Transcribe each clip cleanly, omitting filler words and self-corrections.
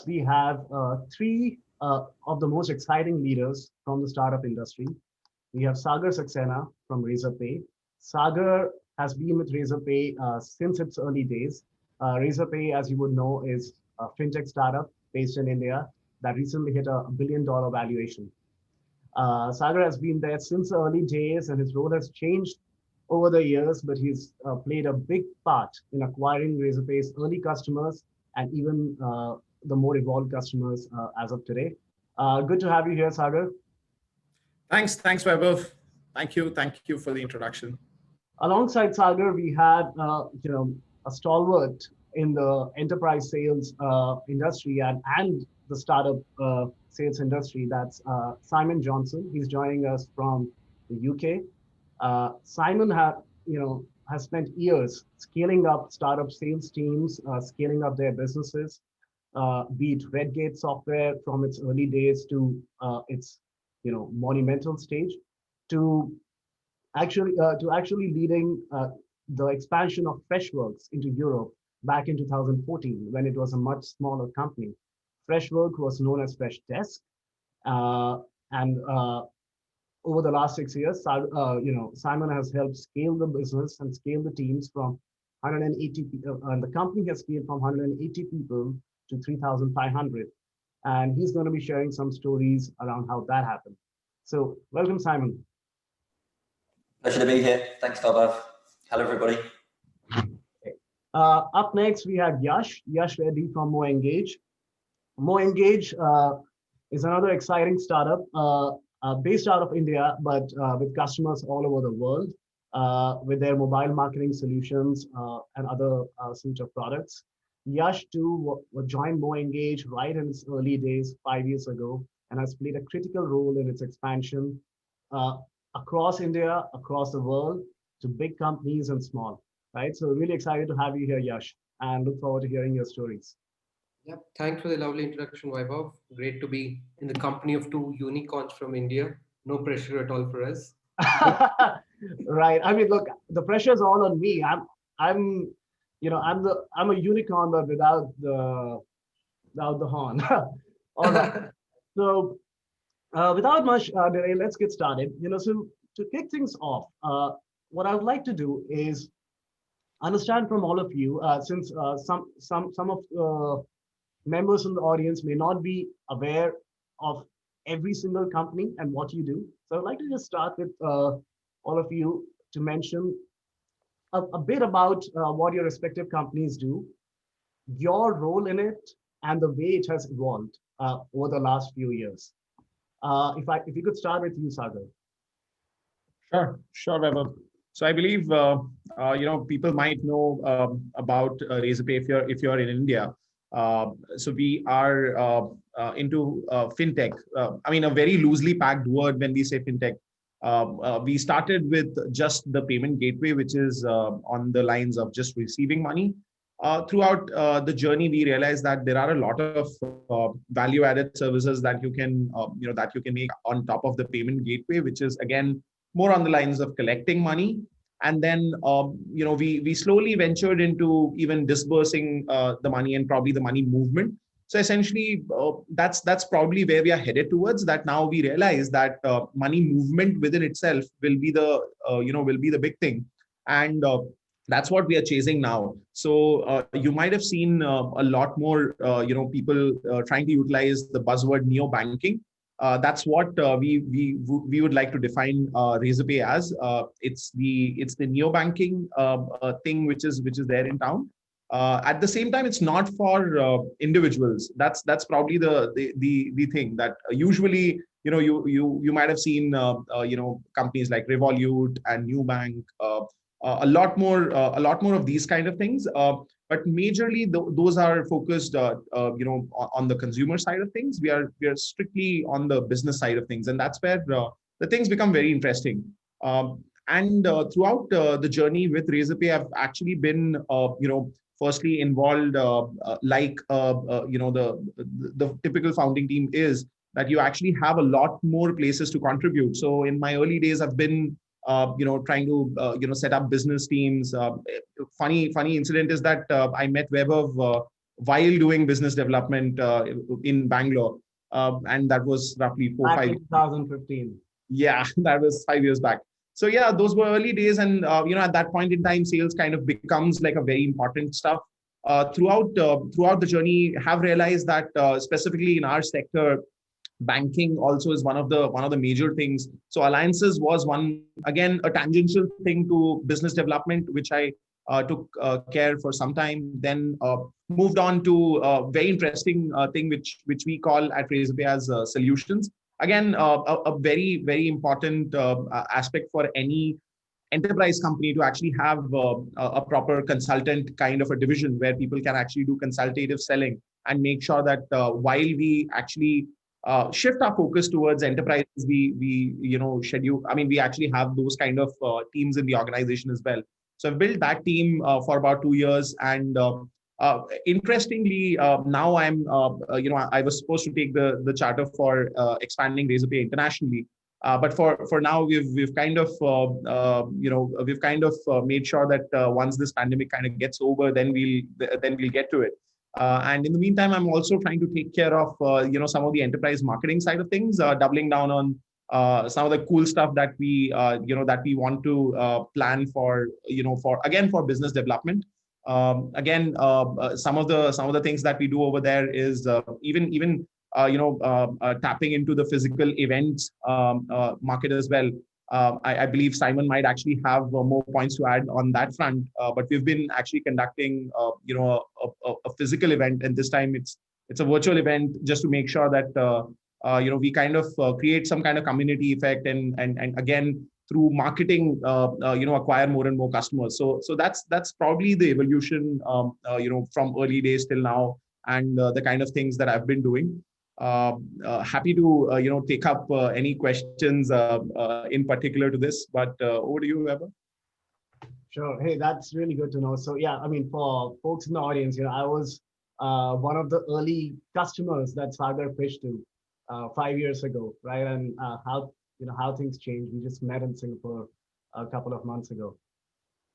we have three of the most exciting leaders from the startup industry. We have Sagar Saxena from Razorpay. Sagar has been with Razorpay since its early days. Razorpay, as you would know, is a fintech startup based in India that recently hit a $1 billion valuation. Sagar has been there since the early days, and his role has changed over the years, but he's played a big part in acquiring Razorpay's early customers and even the more evolved customers as of today. Good to have you here, Sagar. Thanks, Vaibhav. Thank you for the introduction. Alongside Sagar, we had a stalwart in the enterprise sales industry and the startup sales industry. That's Simon Johnson. He's joining us from the UK. Simon has spent years scaling up startup sales teams, scaling up their businesses, be it Redgate software from its early days to its monumental stage, to actually leading the expansion of Freshworks into Europe back in 2014 when it was a much smaller company. Freshworks was known as Freshdesk, and over the last 6 years, Simon has helped scale the business and scale the teams from 180 people, and the company has scaled from 180 people to 3,500. And he's going to be sharing some stories around how that happened. So welcome, Simon. Pleasure to be here. Thanks, Vaibhav. Hello, everybody. Up next, we have Yash Reddy from MoEngage. MoEngage is another exciting startup based out of India, but with customers all over the world, with their mobile marketing solutions and other suite of products. Yash too joined MoEngage right in its early days 5 years ago and has played a critical role in its expansion across India, across the world, to big companies and small, right? So really excited to have you here, Yash, and look forward to hearing your stories. Yeah, thanks for the lovely introduction, Vaibhav. Great to be in the company of two unicorns from India. No pressure at all for us. Right. I mean, look, the pressure is all on me. I'm a unicorn, but without the horn. All right. So without much delay, let's get started. So to kick things off, what I would like to do is understand from all of you, since some of members in the audience may not be aware of every single company and what you do. So I'd like to just start with all of you to mention a bit about what your respective companies do, your role in it, and the way it has evolved over the last few years. If you could start with you, Sagar. Sure, Vaibhav. So I believe people might know about Razorpay if you're in India. So we are into fintech. I mean, a very loosely packed word when we say fintech. We started with just the payment gateway, which is on the lines of just receiving money. Throughout the journey, we realized that there are a lot of value-added services that you can make on top of the payment gateway, which is again more on the lines of collecting money. And then, we slowly ventured into even disbursing the money and probably the money movement. So essentially, that's probably where we are headed towards. That now we realize that money movement within itself will be the big thing, and that's what we are chasing now. So you might have seen a lot more people trying to utilize the buzzword neo banking. That's what we would like to define Razorpay as. It's the neobanking thing which is there in town. At the same time, it's not for individuals. That's probably the thing that usually you might have seen companies like Revolut and Nubank, a lot more of these kind of things. But majorly, those are focused, on the consumer side of things. We are strictly on the business side of things, and that's where the things become very interesting. And throughout the journey with Razorpay, I've actually been, firstly involved, the typical founding team is that you actually have a lot more places to contribute. So in my early days, I've been trying to set up business teams. Funny incident is that I met Vaibhav while doing business development in Bangalore. And that was roughly Back in 2015. Yeah, that was 5 years back. So yeah, those were early days, and at that point in time, sales kind of becomes like a very important stuff. Throughout the journey, have realized that specifically in our sector, banking also is one of the major things. So alliances was one, again, a tangential thing to business development, which I took care for some time. Then moved on to a very interesting thing, which we call at Razorpay as solutions. Again, a very, very important aspect for any enterprise company to actually have a proper consultant kind of a division where people can actually do consultative selling and make sure that while we actually shift our focus towards enterprises, we actually have those kind of teams in the organization as well. So I've built that team for about 2 years, and interestingly, now I was supposed to take the charter for expanding Razorpay internationally. But for now, we've kind of made sure that once this pandemic kind of gets over, then we'll get to it. And in the meantime, I'm also trying to take care of some of the enterprise marketing side of things, doubling down on some of the cool stuff that we want to plan for for business development. Some of the things that we do over there is even tapping into the physical events market as well. I believe Simon might actually have more points to add on that front. But we've been actually conducting, a physical event, and this time it's a virtual event, just to make sure that we kind of create some kind of community effect, and again through marketing, acquire more and more customers. So that's probably the evolution, from early days till now, and the kind of things that I've been doing. Happy to take up any questions in particular to this, but over to you, Weber. Sure. Hey, that's really good to know. So yeah, I mean, for folks in the audience, I was one of the early customers that Sagar pitched to 5 years ago, right? And how things changed. We just met in Singapore a couple of months ago.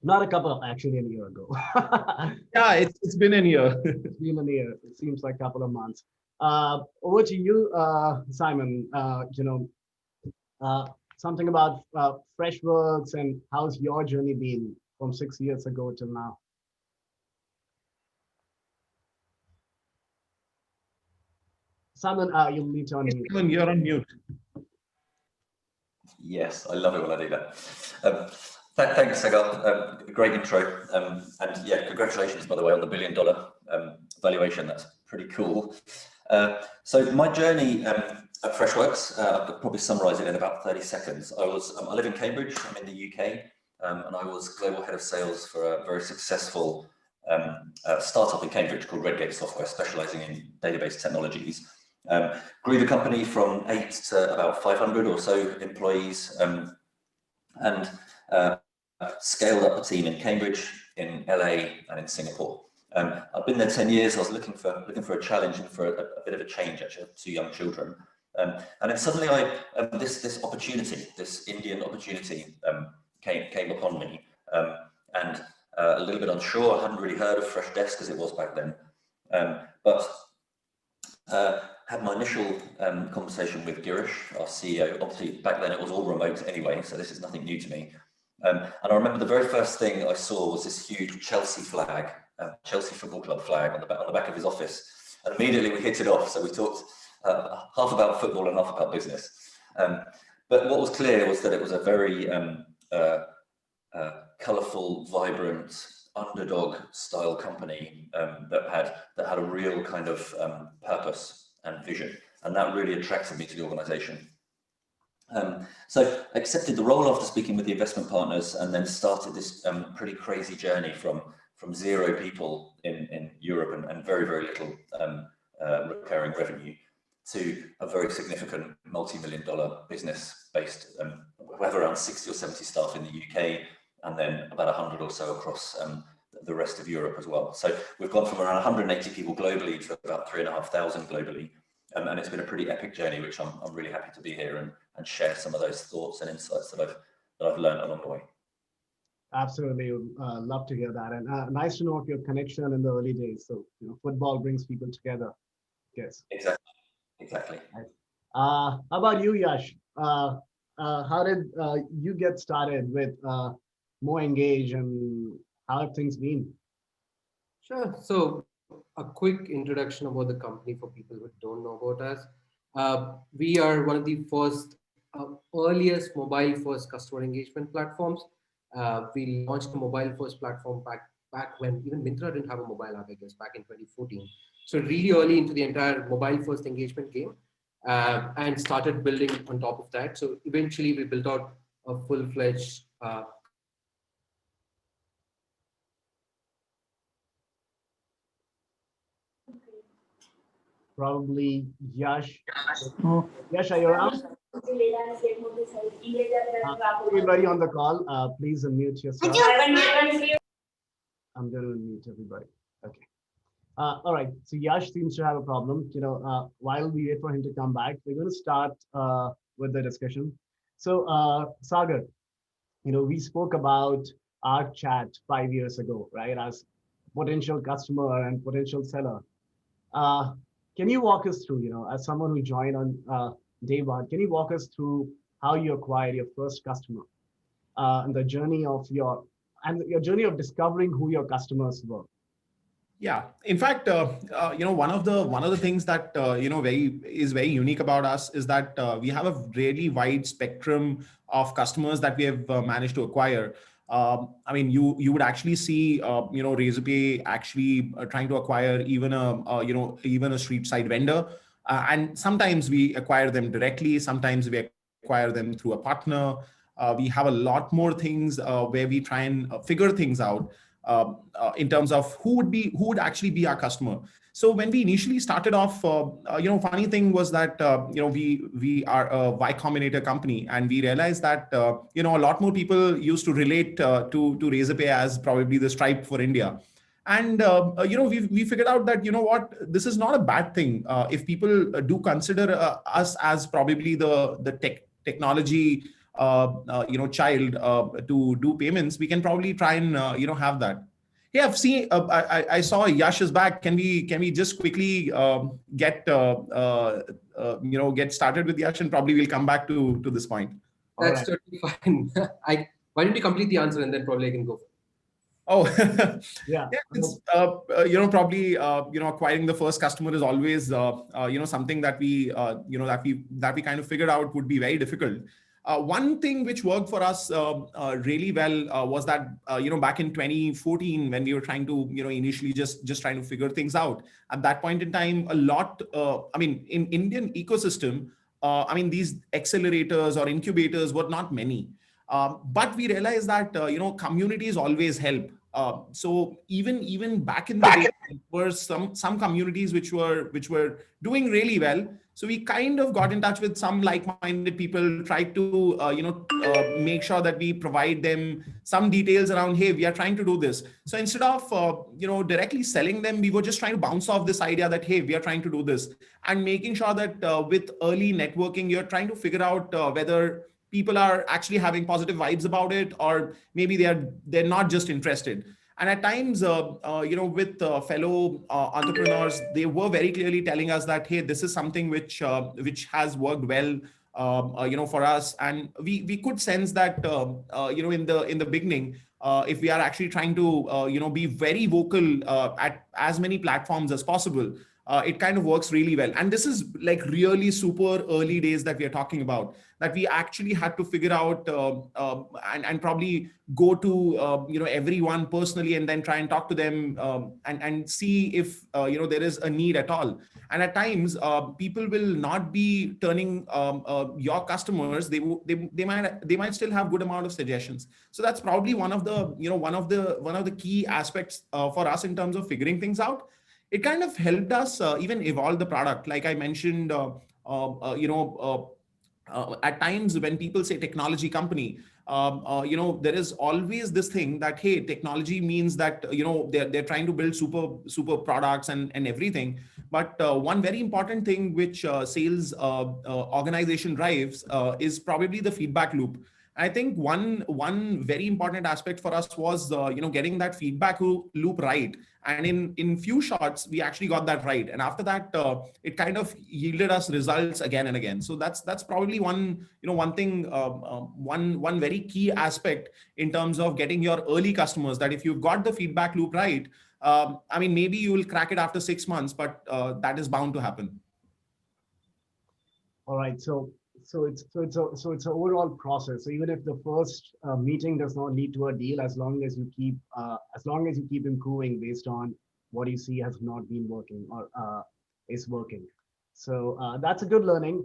Not a couple of, actually, a year ago. Yeah, it's been a year. It's been a year. It seems like a couple of months. Over to you, Simon. Something about Freshworks, and how's your journey been from 6 years ago till now? Simon, you'll need to unmute. Simon, you're on mute. Yes, I love it when I do that. Thanks, Sagar. Great intro. And yeah, congratulations, by the way, on the $1 billion valuation. That's pretty cool. So my journey at Freshworks, I could probably summarize it in about 30 seconds. I live in Cambridge, I'm in the UK, and I was global head of sales for a very successful startup in Cambridge called Redgate Software, specializing in database technologies. Grew the company from 8 to about 500 or so employees, and scaled up a team in Cambridge, in LA, and in Singapore. I've been there 10 years. I was looking for a challenge and for a bit of a change. Actually, I have 2 young children, and then suddenly this opportunity, this Indian opportunity, came upon me, and a little bit unsure. I hadn't really heard of Freshdesk as it was back then, but had my initial conversation with Girish, our CEO. Obviously, back then it was all remote anyway, so this is nothing new to me. And I remember the very first thing I saw was this huge Chelsea flag, Chelsea Football Club flag on the back of his office. And immediately we hit it off. So we talked half about football and half about business. But what was clear was that it was a very colourful, vibrant, underdog style company that had a real kind of purpose and vision, and that really attracted me to the organisation. So I accepted the role after speaking with the investment partners, and then started this pretty crazy journey from 0 people in Europe and very, very little recurring revenue to a very significant multi-million-dollar business based, we have around 60 or 70 staff in the UK, and then about 100 or so across the rest of Europe as well. So we've gone from around 180 people globally to about 3,500 globally. And it's been a pretty epic journey, which I'm really happy to be here and share some of those thoughts and insights that I've learned along the way. Absolutely. Love to hear that. And nice to know of your connection in the early days. So, football brings people together. Yes. Exactly. Exactly. Nice. How about you, Yash? How did you get started with MoEngage and how have things been? Sure. So, a quick introduction about the company for people who don't know about us. We are one of the earliest mobile first customer engagement platforms. We launched a mobile first platform back when even Myntra didn't have a mobile app, I guess, back in 2014. So, really early into the entire mobile first engagement game, and started building on top of that. So, eventually, we built out a full fledged customer engagement platform that allows customers to Probably Yash. Oh, Yash, are you around? Everybody on the call, please unmute yourself. I'm going to unmute everybody. Okay. All right. So Yash seems to have a problem. While we wait for him to come back, we're going to start with the discussion. So Sagar, we spoke about our chat 5 years ago, right? As potential customer and potential seller. Uh, can you walk us through, as someone who joined on day one, can you walk us through how you acquired your first customer and the journey of your journey of discovering who your customers were? Yeah, in fact, one of the things that very unique about us is that we have a really wide spectrum of customers that we have managed to acquire. I mean, you would actually see Razorpay actually trying to acquire even a street side vendor, and sometimes we acquire them directly, sometimes we acquire them through a partner. We have a lot more things where we try and figure things out in terms of who would actually be our customer. So when we initially started off, funny thing was that we are a Y Combinator company, and we realized that a lot more people used to relate to Razorpay as probably the Stripe for India. And we figured out that this is not a bad thing if people do consider us as probably the technology child to do payments. We can probably try and have that. Hey, I've seen. I saw Yash is back. Can we just quickly get started with Yash, and probably we'll come back to this point. All That's right. totally fine. Why don't you complete the answer and then probably I can go. Oh, Yeah. yeah. It's, probably acquiring the first customer is always something that we kind of figured out would be very difficult. One thing which worked for us really well was that back in 2014 when we were trying to initially just trying to figure things out. At that point in time, a lot. I mean, in Indian ecosystem, these accelerators or incubators were not many. But we realized that communities always help. So even back in the day, there were some communities which were doing really well. So we kind of got in touch with some like-minded people, tried to make sure that we provide them some details around, hey, we are trying to do this. So instead of directly selling them, we were just trying to bounce off this idea that, hey, we are trying to do this, and making sure that with early networking, you're trying to figure out whether people are actually having positive vibes about it, or maybe they're not just interested. And at times with fellow entrepreneurs, they were very clearly telling us that, hey, this is something which has worked well for us. And we could sense that in the beginning, if we are actually trying to be very vocal at as many platforms as possible, it kind of works really well. And this is like really super early days that we are talking about, that we actually had to figure out and probably go to everyone personally, and then try and talk to them and see if there is a need at all. And at times people will not be turning your customers. They might still have good amount of suggestions. So that's probably one of the key aspects for us in terms of figuring things out. It kind of helped us even evolve the product. Like I mentioned, at times when people say technology company, there is always this thing that, hey, technology means that they're trying to build super products and everything. But one very important thing which sales organization drives is probably the feedback loop. I think one very important aspect for us was getting that feedback loop right. And in few shots we actually got that right. And after that, it kind of yielded us results again and again. So that's probably one thing, one very key aspect in terms of getting your early customers. That if you've got the feedback loop right, I mean, maybe you will crack it after 6 months, but that is bound to happen. All right. So it's an overall process. So even if the first meeting does not lead to a deal, as long as you keep improving based on what you see has not been working or is working. So that's a good learning.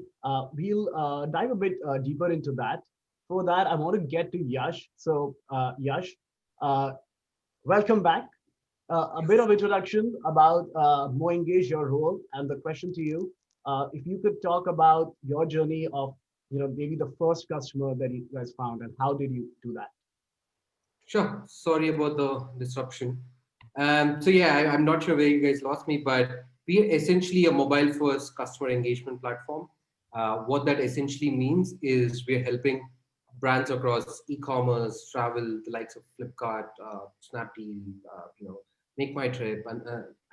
We'll dive a bit deeper into that. For that, I want to get to Yash. So Yash, uh, welcome back. A bit of introduction about MoEngage, your role, and the question to you. If you could talk about your journey of, maybe the first customer that you guys found, and how did you do that? Sure. Sorry about the disruption. So yeah, I'm not sure where you guys lost me, but we are essentially a mobile first customer engagement platform. What that essentially means is we're helping brands across e-commerce, travel, the likes of Flipkart, Snapdeal, Make My Trip,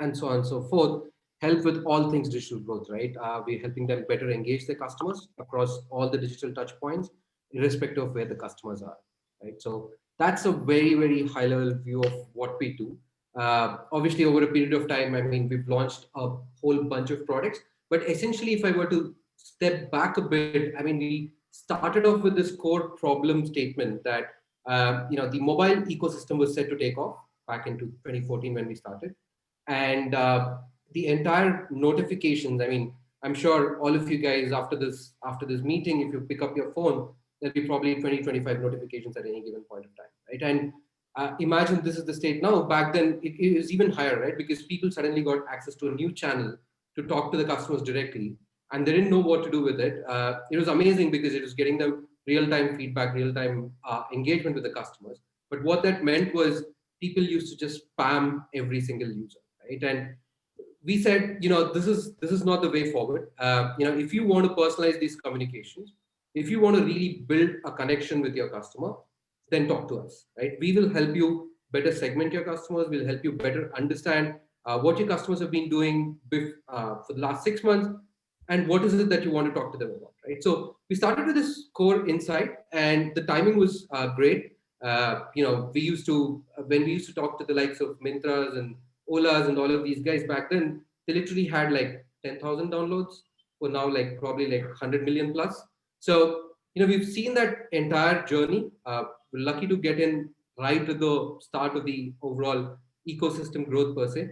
and so on and so forth, help with all things digital growth, right? We're helping them better engage their customers across all the digital touch points, irrespective of where the customers are, right? So that's a very, very high level view of what we do. Obviously, over a period of time, I mean, we've launched a whole bunch of products. But essentially, if I were to step back a bit, I mean, we started off with this core problem statement that the mobile ecosystem was set to take off back into 2014 when we started, and the entire notifications. I mean, I'm sure all of you guys after this meeting, if you pick up your phone, there'll be probably 20, 25 notifications at any given point of time, right? And imagine this is the state now. Back then, it was even higher, right? Because people suddenly got access to a new channel to talk to the customers directly, and they didn't know what to do with it. It was amazing because it was getting them real-time feedback, real-time engagement with the customers. But what that meant was people used to just spam every single user, right? And we said, this is not the way forward. If you want to personalize these communications, if you want to really build a connection with your customer, then talk to us, right? We will help you better segment your customers. We'll help you better understand what your customers have been doing for the last 6 months, and what is it that you want to talk to them about, right? So we started with this core insight, and the timing was great. We used to when we used to talk to the likes of Mintras and Olas and all of these guys back then, they literally had like 10,000 downloads, or now like probably like 100 million plus. So we've seen that entire journey. We're lucky to get in right at the start of the overall ecosystem growth per se,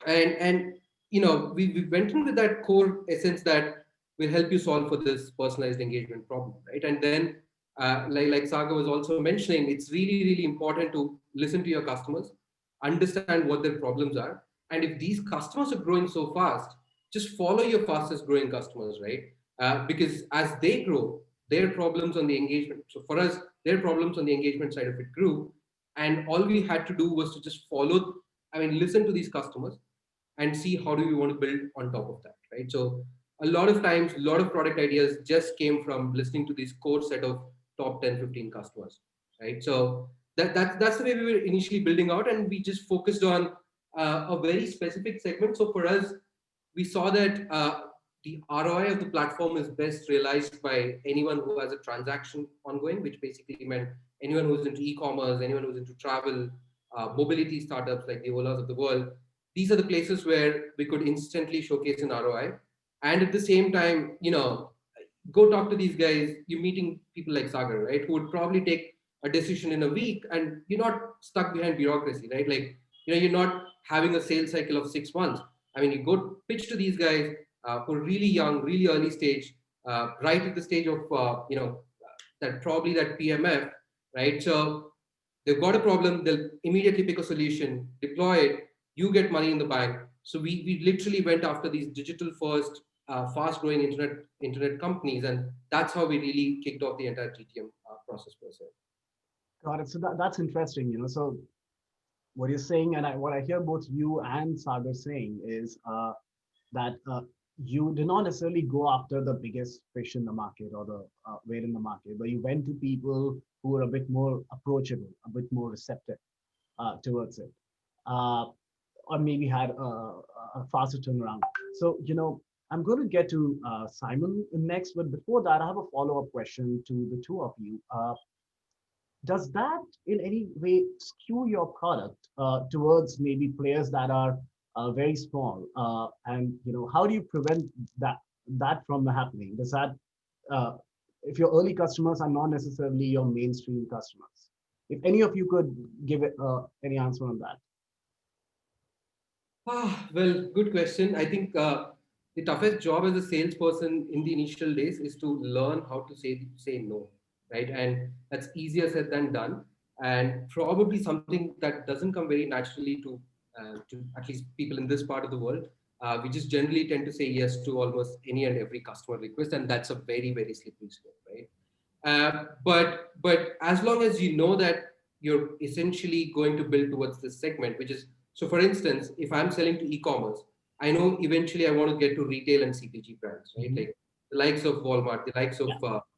and we went in with that core essence that will help you solve for this personalized engagement problem, right? And then like Saga was also mentioning, it's really, really important to listen to your customers, understand what their problems are. And if these customers are growing so fast, just follow your fastest growing customers, right? Because as they grow, their problems on the engagement, so for us, their problems on the engagement side of it grew, and all we had to do was to just listen to these customers and see how do we want to build on top of that, right? So a lot of times, a lot of product ideas just came from listening to this core set of top 10, 15 customers, right? So that's the way we were initially building out, and we just focused on a very specific segment. So for us, we saw that the ROI of the platform is best realized by anyone who has a transaction ongoing, which basically meant anyone who's into e-commerce, anyone who's into travel, mobility startups like the Olas of the world. These are the places where we could instantly showcase an ROI. And at the same time, go talk to these guys. You're meeting people like Sagar, right? Who would probably take a decision in a week, and you're not stuck behind bureaucracy, right? Like, you're not having a sales cycle of 6 months. I mean, you go pitch to these guys who are really young, really early stage, right at the stage of, that probably that PMF, right? So they've got a problem, they'll immediately pick a solution, deploy it, you get money in the bank. So we literally went after these digital first, fast growing internet companies, and that's how we really kicked off the entire TTM process per se. Got it. So that's interesting. So what you're saying, and what I hear both you and Sagar saying is that you did not necessarily go after the biggest fish in the market or the whale in the market, but you went to people who were a bit more approachable, a bit more receptive towards it, or maybe had a faster turnaround. So, I'm going to get to Simon next, but before that, I have a follow-up question to the two of you. Does that in any way skew your product towards maybe players that are very small? And how do you prevent that from happening? Does that if your early customers are not necessarily your mainstream customers? If any of you could give it any answer on that. Well, good question. I think the toughest job as a salesperson in the initial days is to learn how to say no, right? And that's easier said than done, and probably something that doesn't come very naturally to at least people in this part of the world. We just generally tend to say yes to almost any and every customer request, and that's a very, very slippery slope, right? But as long as you know that you're essentially going to build towards this segment, which is, so for instance, if I'm selling to e-commerce, I know eventually I want to get to retail and CPG brands, right? Mm-hmm. Like the likes of Walmart, the likes of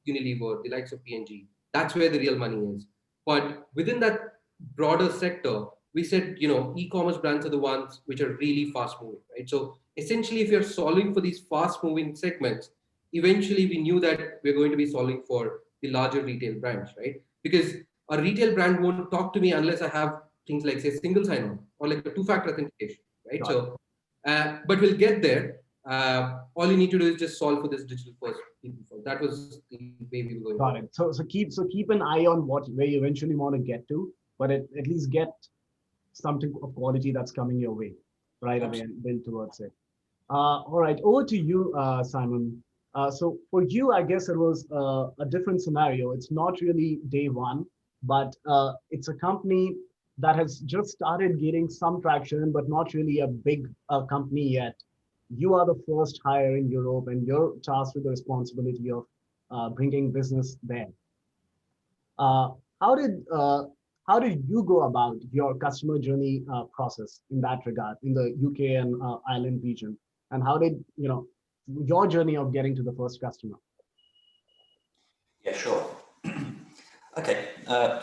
Unilever, the likes of P&G. That's where the real money is. But within that broader sector, we said, e-commerce brands are the ones which are really fast moving, right? So essentially, if you're solving for these fast moving segments, eventually we knew that we're going to be solving for the larger retail brands, right? Because a retail brand won't talk to me unless I have things like, say, single sign-on or like a two-factor authentication, right? So, but we'll get there. All you need to do is just solve for this digital first. That was the way we were going. Got it. So keep an eye on where you eventually want to get to, but at least get something of quality that's coming your way right away and build towards it. All right, over to you, Simon. So for you, I guess it was a different scenario. It's not really day one, but it's a company that has just started getting some traction, but not really a big company yet. You are the first hire in Europe, and you're tasked with the responsibility of bringing business there. How did you go about your customer journey process in that regard in the UK and Ireland region? And how did your journey of getting to the first customer? Yeah, sure. Okay,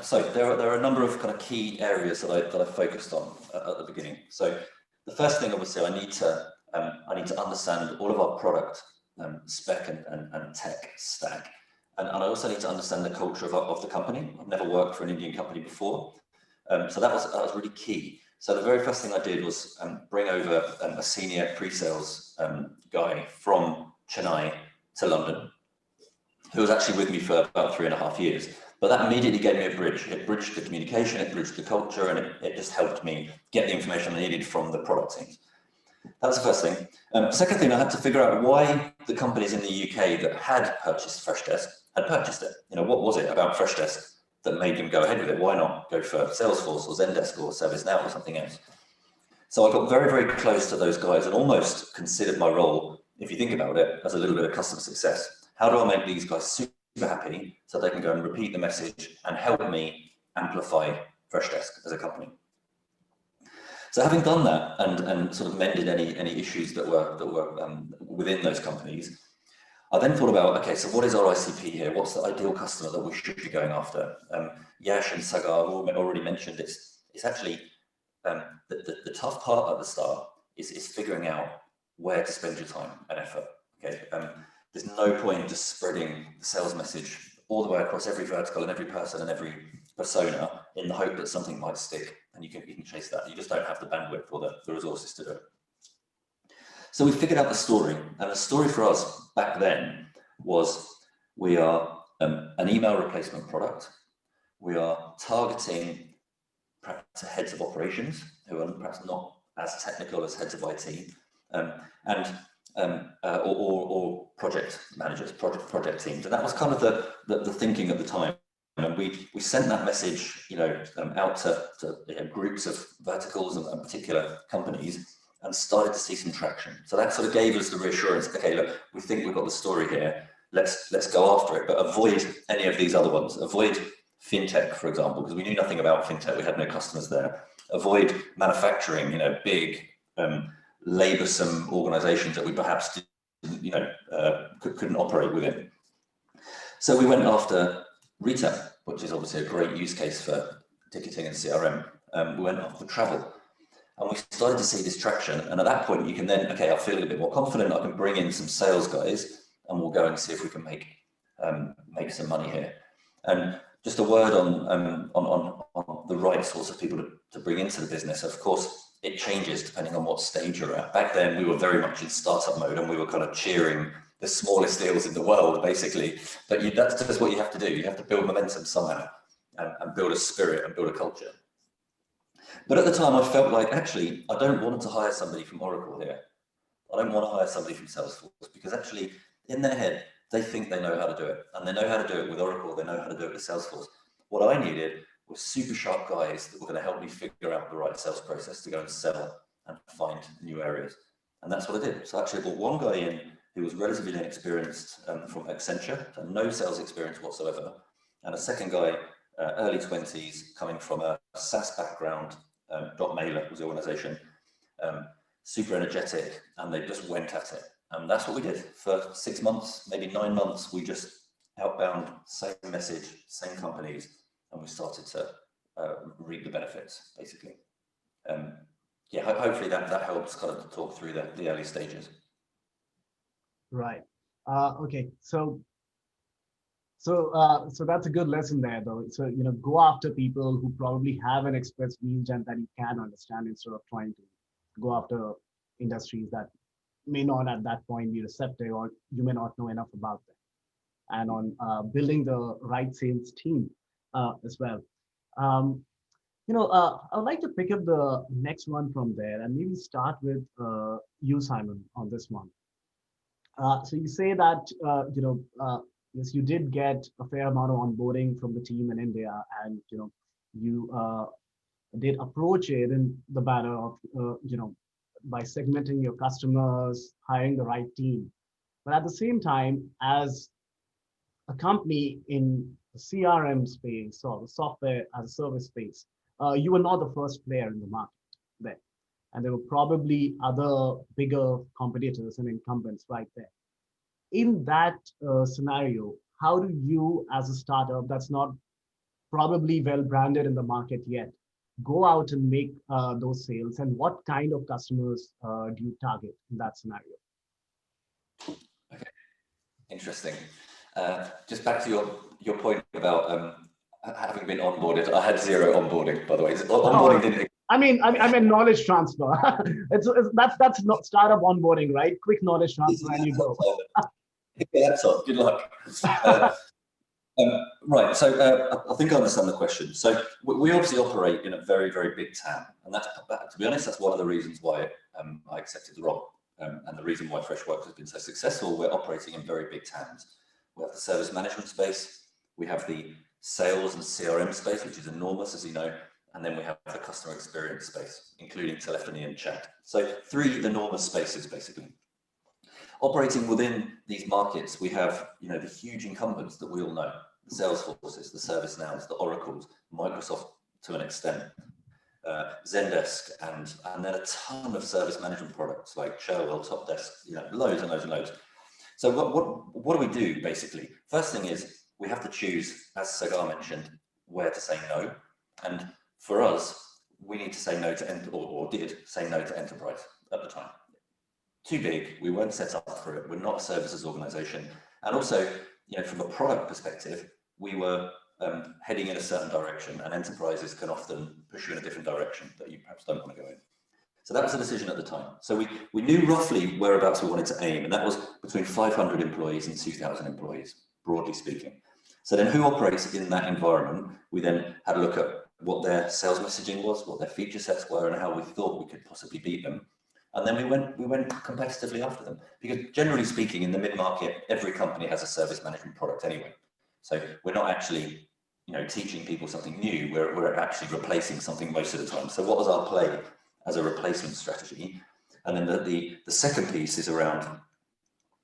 so there are a number of kind of key areas that I focused on at the beginning. So the first thing, obviously, I need to understand all of our product spec and tech stack, and I also need to understand the culture of the company. I've never worked for an Indian company before, so that was really key. So the very first thing I did was bring over a senior pre-sales guy from Chennai to London, who was actually with me for about 3.5 years. But that immediately gave me a bridge. It bridged the communication, it bridged the culture, and it just helped me get the information I needed from the product teams. That was the first thing. Second thing, I had to figure out why the companies in the UK that had purchased Freshdesk had purchased it. What was it about Freshdesk that made them go ahead with it? Why not go for Salesforce or Zendesk or ServiceNow or something else? So I got very, very close to those guys and almost considered my role, if you think about it, as a little bit of customer success. How do I make these guys super happy so they can go and repeat the message and help me amplify Freshdesk as a company? So having done that and sort of mended any issues that were within those companies, I then thought about, okay, so what is our ICP here? What's the ideal customer that we should be going after? Yash and Sagar already mentioned it's actually the tough part at the start is figuring out where to spend your time and effort. Okay, there's no point just spreading the sales message all the way across every vertical and every person and every persona in the hope that something might stick and you can chase that. You just don't have the bandwidth or the resources to do it. So we figured out the story, and the story for us back then was we are an email replacement product. We are targeting perhaps heads of operations who are perhaps not as technical as heads of IT, or project managers, project teams, and that was kind of the thinking at the time. And we sent that message, out to groups of verticals and particular companies, and started to see some traction. So that sort of gave us the reassurance. Okay, look, we think we've got the story here. Let's go after it, but avoid any of these other ones. Avoid fintech, for example, because we knew nothing about fintech. We had no customers there. Avoid manufacturing, big, laborsome organizations that we perhaps couldn't operate within. So we went after retail, which is obviously a great use case for ticketing and CRM. We went after travel, and we started to see this traction. And at that point, you can then, okay, I feel a bit more confident. I can bring in some sales guys, and we'll go and see if we can make some money here. And just a word on the right sorts of people to bring into the business. Of course, it changes depending on what stage you're at. Back then, we were very much in startup mode, and we were kind of cheering the smallest deals in the world, basically. But that's just what you have to do. You have to build momentum somehow, and build a spirit and build a culture. But at the time, I felt like, actually, I don't want to hire somebody from Oracle here. I don't want to hire somebody from Salesforce, because actually, in their head, they think they know how to do it. And they know how to do it with Oracle, they know how to do it with Salesforce. What I needed was super sharp guys that were going to help me figure out the right sales process to go and sell and find new areas. And that's what I did. So actually I brought one guy in who was relatively inexperienced from Accenture, so no sales experience whatsoever. And a second guy, early 20s, coming from a SaaS background, .mailer was the organization, super energetic, and they just went at it. And that's what we did for 6 months, maybe 9 months. We just outbound, same message, same companies, and we started to reap the benefits, basically. Yeah, hopefully that helps kind of talk through the early stages. Right. Okay. So that's a good lesson there, though. So, go after people who probably have an express niche and that you can understand, instead of trying to go after industries that may not at that point be receptive, or you may not know enough about them. And on building the right sales team as well. I'd like to pick up the next one from there and maybe start with you, Simon, on this one. So you say that, yes, you did get a fair amount of onboarding from the team in India, and, you did approach it in the manner of, by segmenting your customers, hiring the right team. But at the same time, as a company in the CRM space or the software as a service space, you were not the first player in the market there. And there were probably other bigger competitors and incumbents right there. In that scenario, how do you, as a startup that's not probably well branded in the market yet, go out and make those sales, and what kind of customers do you target in that scenario? Okay, interesting. Just back to your point about having been onboarded. I had zero onboarding, by the way. Onboarding didn't. I mean knowledge transfer. That's not startup onboarding, right? Quick knowledge transfer, and you go. That's all. Good luck. Right, so I think I understand the question. So we obviously operate in a very, very big TAM, and to be honest, that's one of the reasons why I accepted the role, and the reason why Freshworks has been so successful. We're operating in very big TAMs. We have the service management space, we have the sales and CRM space, which is enormous, as you know, and then we have the customer experience space, including telephony and chat. So 3 enormous spaces, basically. Operating within these markets, we have, the huge incumbents that we all know, the Salesforces, the ServiceNows, the Oracles, Microsoft to an extent, Zendesk, and then a ton of service management products like Cherwell, Topdesk, loads and loads and loads. So what do we do, basically? First thing is, we have to choose, as Sagar mentioned, where to say no. And for us, we need to say no to, or did say no to enterprise at the time. Too big, we weren't set up for it, we're not a services organization. And also, from a product perspective, we were heading in a certain direction, and enterprises can often push you in a different direction that you perhaps don't want to go in. So that was a decision at the time. So we knew roughly whereabouts we wanted to aim, and that was between 500 employees and 2,000 employees, broadly speaking. So then who operates in that environment? We then had a look at what their sales messaging was, what their feature sets were, and how we thought we could possibly beat them. And then we went competitively after them, because generally speaking, in the mid-market, every company has a service management product anyway. So we're not actually, teaching people something new. We're actually replacing something most of the time. So what was our play as a replacement strategy? And then the second piece is around,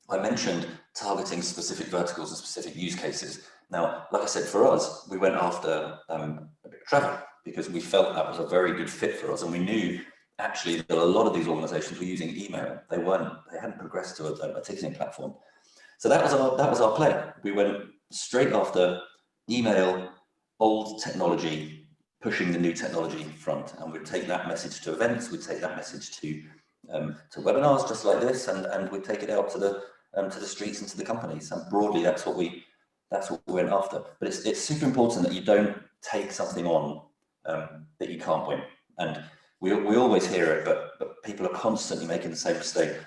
I mentioned targeting specific verticals and specific use cases. Now, like I said, for us, we went after a bit of travel, because we felt that was a very good fit for us, and we knew actually that a lot of these organizations were using email. They hadn't progressed to a ticketing platform. So that was our play. We went straight after email, old technology, pushing the new technology front, and we'd take that message to events, we'd take that message to webinars just like this, and we'd take it out to the streets and to the companies. And broadly, that's what we went after. But it's super important that you don't take something on that you can't win. And we always hear it, but people are constantly making the same mistake.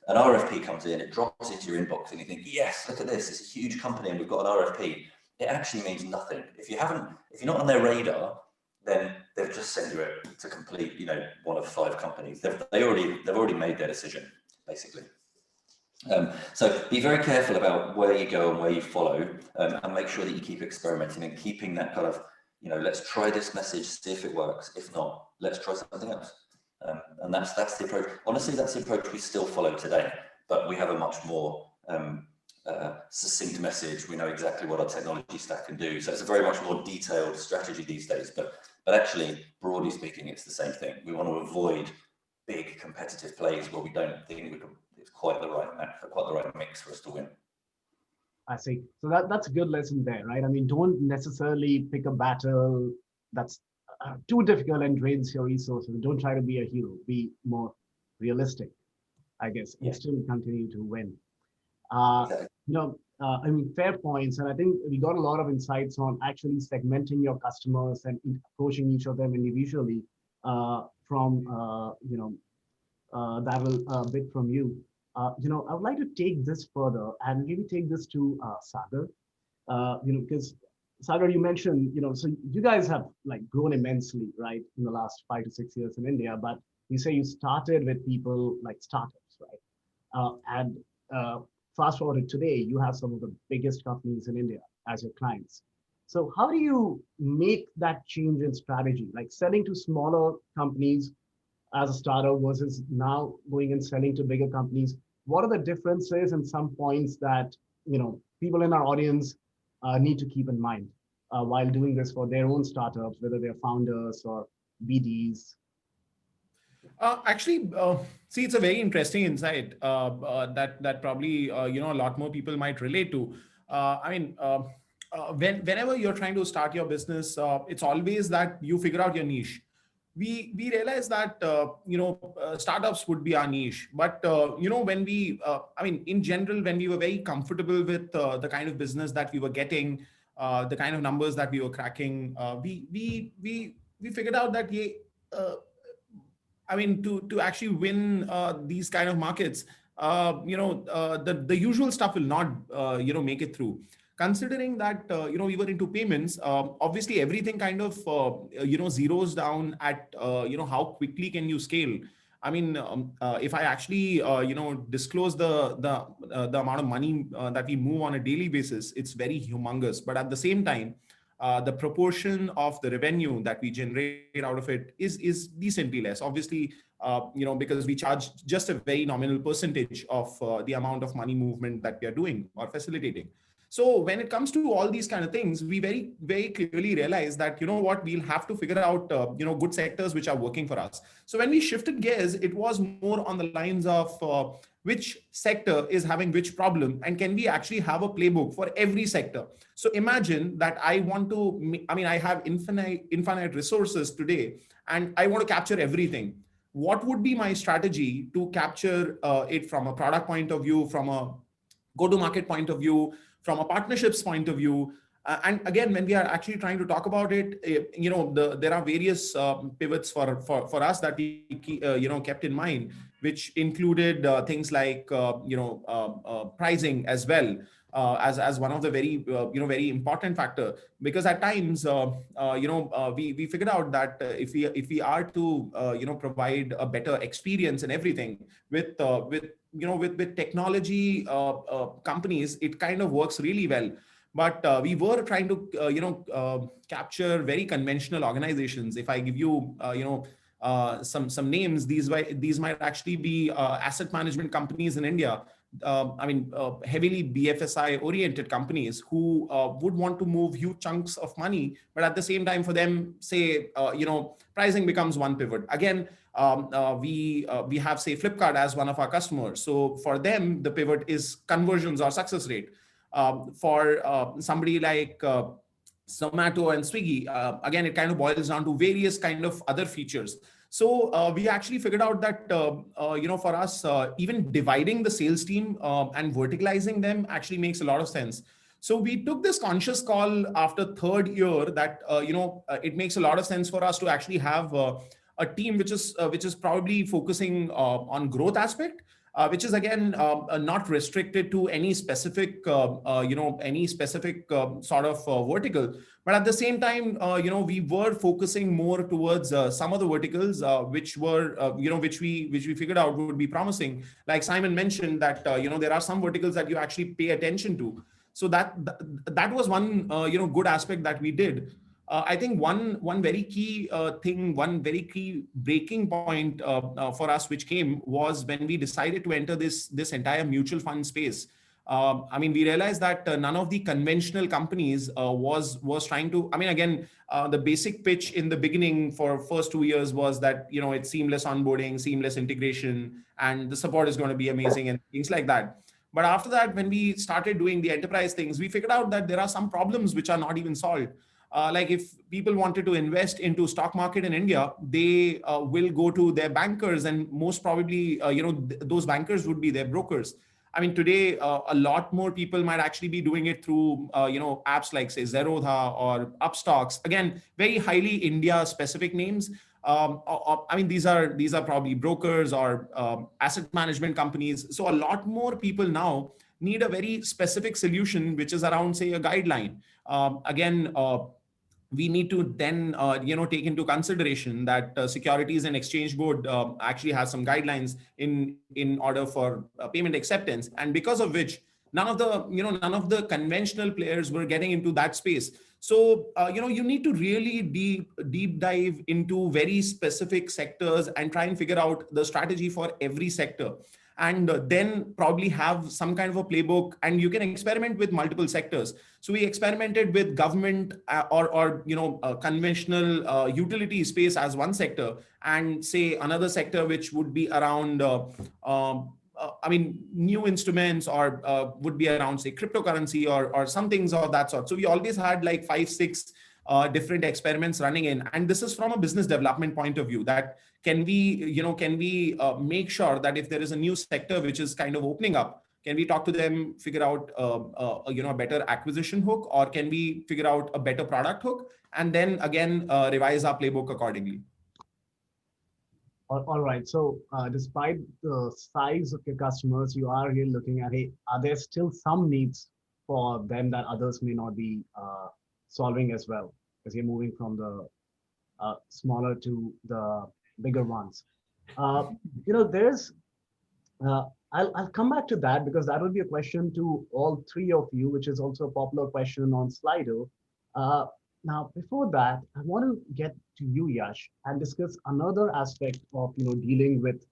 An RFP comes in, it drops into your inbox, and you think, yes, look at this, it's a huge company and we've got an RFP. It actually means nothing. If you're not on their radar, then they've just sent you it to complete, one of 5 companies. They've already made their decision, basically. So be very careful about where you go and where you follow, and make sure that you keep experimenting and keeping that kind of, let's try this message, see if it works. If not, let's try something else. And that's the approach. Honestly, that's the approach we still follow today, but we have a much more succinct message. We know exactly what our technology stack can do. So it's a very much more detailed strategy these days, but actually, broadly speaking, it's the same thing. We want to avoid big competitive plays where we don't think it's quite the right mix for us to win. I see. So that's a good lesson there, right? I mean, don't necessarily pick a battle that's too difficult and drains your resources. Don't try to be a hero. Be more realistic, I guess, and still continue to win. Exactly. I mean, fair points. And I think we got a lot of insights on actually segmenting your customers and approaching each of them individually from, that will bit from you. I would like to take this further and maybe take this to Sagar, because Sagar, you mentioned, so you guys have like grown immensely, right, in the last 5 to 6 years in India, but you say you started with people like startups, right? And fast forward today, you have some of the biggest companies in India as your clients. So how do you make that change in strategy, like selling to smaller companies as a startup versus now going and selling to bigger companies? What are the differences and some points that people in our audience need to keep in mind while doing this for their own startups, whether they're founders or BDs? Actually, see, it's a very interesting insight that probably a lot more people might relate to. Whenever you're trying to start your business, it's always that you figure out your niche. We realize that startups would be our niche, but when we in general, when we were very comfortable with the kind of business that we were getting, the kind of numbers that we were cracking, we figured out that to actually win these kind of markets, the usual stuff will not make it through. Considering that we were into payments, obviously everything kind of zeroes down at how quickly can you scale. I mean, if I actually disclose the amount of money that we move on a daily basis, it's very humongous. But at the same time, the proportion of the revenue that we generate out of it is decently less. Obviously, because we charge just a very nominal percentage of the amount of money movement that we are doing or facilitating. So when it comes to all these kind of things, we very, very clearly realize that, we'll have to figure out, good sectors which are working for us. So when we shifted gears, it was more on the lines of which sector is having which problem, and can we actually have a playbook for every sector? So imagine that I have infinite resources today, and I want to capture everything. What would be my strategy to capture it from a product point of view, from a go-to-market point of view, from a partnerships point of view? And again, when we are actually trying to talk about it, there are various pivots for us that we kept in mind, which included things like pricing as well, as one of the very very important factor. Because at times we figured out that if we are to provide a better experience and everything with technology companies, it kind of works really well. But we were trying to capture very conventional organizations. If I give you some names, these might actually be asset management companies in India, heavily BFSI oriented companies who would want to move huge chunks of money, but at the same time, for them, say, pricing becomes one pivot. Again, we have, say, Flipkart as one of our customers. So for them, the pivot is conversions or success rate. For somebody like Zomato and Swiggy, again, it kind of boils down to various kind of other features. So we actually figured out that for us, even dividing the sales team and verticalizing them actually makes a lot of sense. So we took this conscious call after third year that it makes a lot of sense for us to actually have a team which is probably focusing on growth aspect, which is again not restricted to any specific sort of vertical, but at the same time we were focusing more towards some of the verticals which we figured out would be promising. Like Simon mentioned that there are some verticals that you actually pay attention to. So that was one good aspect that we did. I think one very key thing, one very key breaking point for us, which came, was when we decided to enter this entire mutual fund space. We realized that none of the conventional companies was trying to. Again, the basic pitch in the beginning for first 2 years was that it's seamless onboarding, seamless integration, and the support is going to be amazing and things like that. But after that, when we started doing the enterprise things, we figured out that there are some problems which are not even solved. Like if people wanted to invest into stock market in India, they will go to their bankers, and most probably, those bankers would be their brokers. Today, a lot more people might actually be doing it through, apps like, say, Zerodha or Upstocks. Again, very highly India-specific names. These are probably brokers or asset management companies. So a lot more people now need a very specific solution, which is around, say, a guideline. We need to then take into consideration that Securities and Exchange Board actually has some guidelines in order for payment acceptance, and because of which none of the conventional players were getting into that space. So you need to really deep dive into very specific sectors and try and figure out the strategy for every sector, and then probably have some kind of a playbook, and you can experiment with multiple sectors. So we experimented with government or conventional utility space as one sector, and say another sector which would be around new instruments, or would be around, say, cryptocurrency or some things of that sort. So we always had like 5-6 different experiments running in, and this is from a business development point of view, that can we make sure that if there is a new sector which is kind of opening up, can we talk to them, figure out a better acquisition hook, or can we figure out a better product hook, and then again revise our playbook accordingly. All right. So despite the size of your customers, you are here looking at, hey, are there still some needs for them that others may not be solving as well, as you're moving from the smaller to the bigger ones. There's, I'll come back to that, because that will be a question to all three of you, which is also a popular question on Slido. Now, before that, I want to get to you, Yash, and discuss another aspect of dealing with.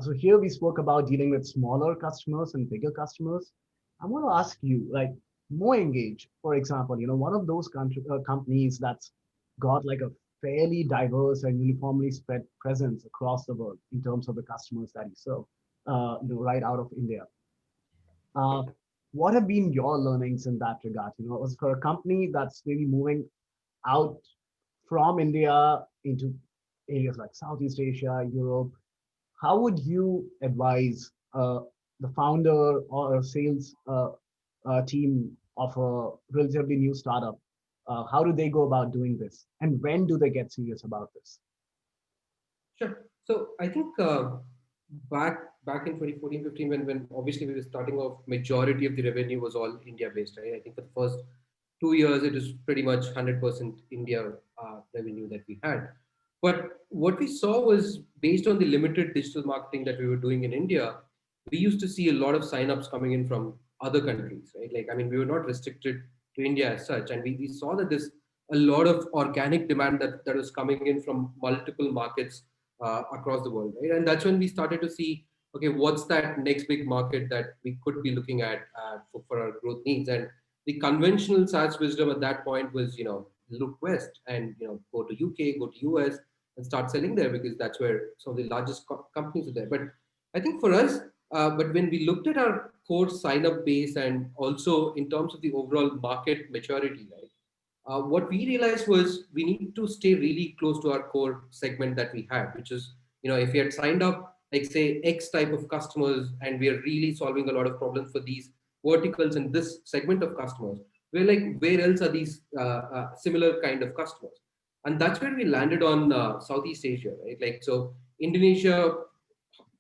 So here we spoke about dealing with smaller customers and bigger customers. I want to ask you, like MoEngage, for example, one of those companies that's got like a fairly diverse and uniformly spread presence across the world in terms of the customers that you serve, right out of India. What have been your learnings in that regard? Was for a company that's maybe moving out from India into areas like Southeast Asia, Europe, how would you advise the founder or a sales team of a relatively new startup? How do they go about doing this? And when do they get serious about this? Sure. So I think back in 2014-15, when obviously we were starting off, majority of the revenue was all India based, right? I think for the first 2 years, it was pretty much 100% India revenue that we had. But what we saw was, based on the limited digital marketing that we were doing in India, we used to see a lot of signups coming in from other countries, right? We were not restricted to India as such. And we saw that there's a lot of organic demand that was coming in from multiple markets across the world, right? And that's when we started to see okay, what's that next big market that we could be looking at for our growth needs? And the conventional SaaS wisdom at that point was, look west and, go to UK, go to US and start selling there because that's where some of the largest companies are there. But I think for us, but when we looked at our core sign up base and also in terms of the overall market maturity, right? What we realized was we need to stay really close to our core segment that we had, which is, if we had signed up, like say X type of customers, and we are really solving a lot of problems for these verticals and this segment of customers, we're like, where else are these similar kind of customers? And that's where we landed on Southeast Asia, right? Like, so Indonesia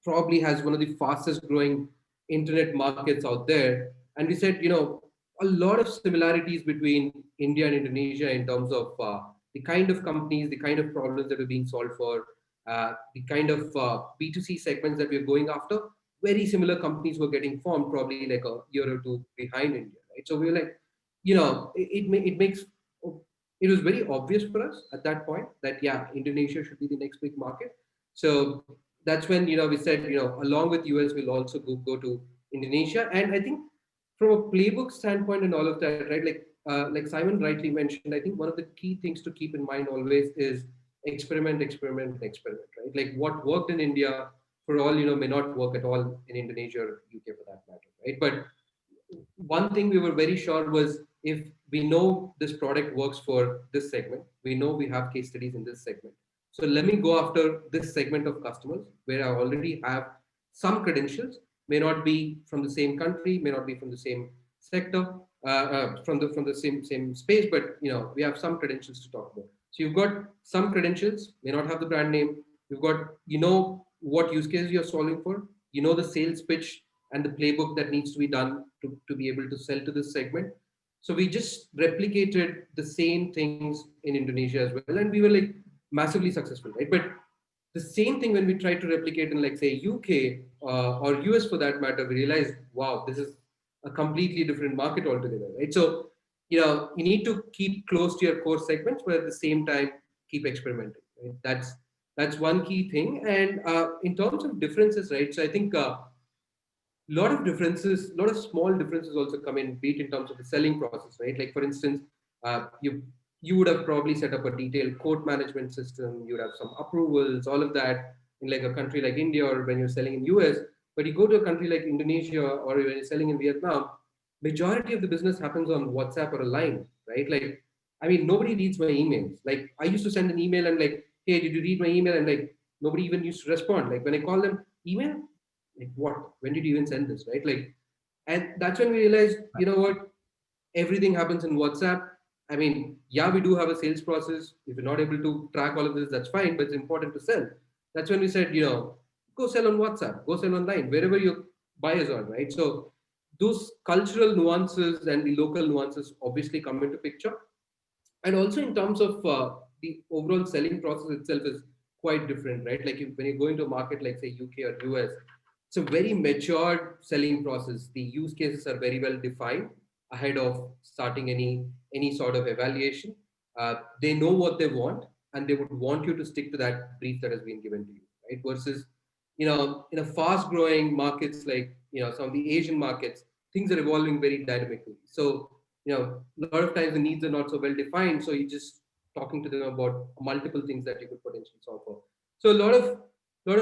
probably has one of the fastest growing internet markets out there. And we said, a lot of similarities between India and Indonesia in terms of the kind of companies, the kind of problems that are being solved for, the kind of B2C segments that we're going after. Very similar companies were getting formed probably like a year or two behind India, right? So we were like, it makes, it was very obvious for us at that point that, yeah, Indonesia should be the next big market. So that's when, we said, along with US, we'll also go to Indonesia. And I think from a playbook standpoint and all of that, right? Like Simon rightly mentioned, I think one of the key things to keep in mind always is experiment, right? Like what worked in India for all, may not work at all in Indonesia or UK for that matter, right? But one thing we were very sure was if we know this product works for this segment, we know we have case studies in this segment. So let me go after this segment of customers where I already have some credentials, may not be from the same country, may not be from the same sector, from the same space, but we have some credentials to talk about. So you've got some credentials, may not have the brand name. You've got what use case you're solving for. The sales pitch and the playbook that needs to be done to be able to sell to this segment. So we just replicated the same things in Indonesia as well, and we were like massively successful, right? But the same thing when we tried to replicate in like say UK or US for that matter, we realized, wow, this is a completely different market altogether, right? So you need to keep close to your core segments, but at the same time keep experimenting. Right? That's one key thing. And in terms of differences, right? So I think lot of differences, lot of small differences also come in, be it in terms of the selling process, right? Like for instance, you would have probably set up a detailed quote management system. You would have some approvals, all of that in like a country like India or when you're selling in US. But you go to a country like Indonesia or when you're selling in Vietnam, majority of the business happens on WhatsApp or a line, right? Like, I mean, nobody reads my emails. Like I used to send an email and like, hey, did you read my email? And like nobody even used to respond. Like when I call them, email, like what? When did you even send this, right? Like, and that's when we realized, you know what? Everything happens in WhatsApp. I mean, yeah, we do have a sales process. If you're not able to track all of this, that's fine, but it's important to sell. That's when we said, go sell on WhatsApp, go sell online, wherever your buyers are, right? So those cultural nuances and the local nuances obviously come into picture. And also in terms of the overall selling process itself is quite different, right? Like when you go into a market like say UK or US, it's a very matured selling process. The use cases are very well defined ahead of starting any sort of evaluation. They know what they want, and they would want you to stick to that brief that has been given to you, right? Versus, in a fast-growing markets like some of the Asian markets, things are evolving very dynamically. So a lot of times the needs are not so well defined. So you're just talking to them about multiple things that you could potentially solve for. So a lot of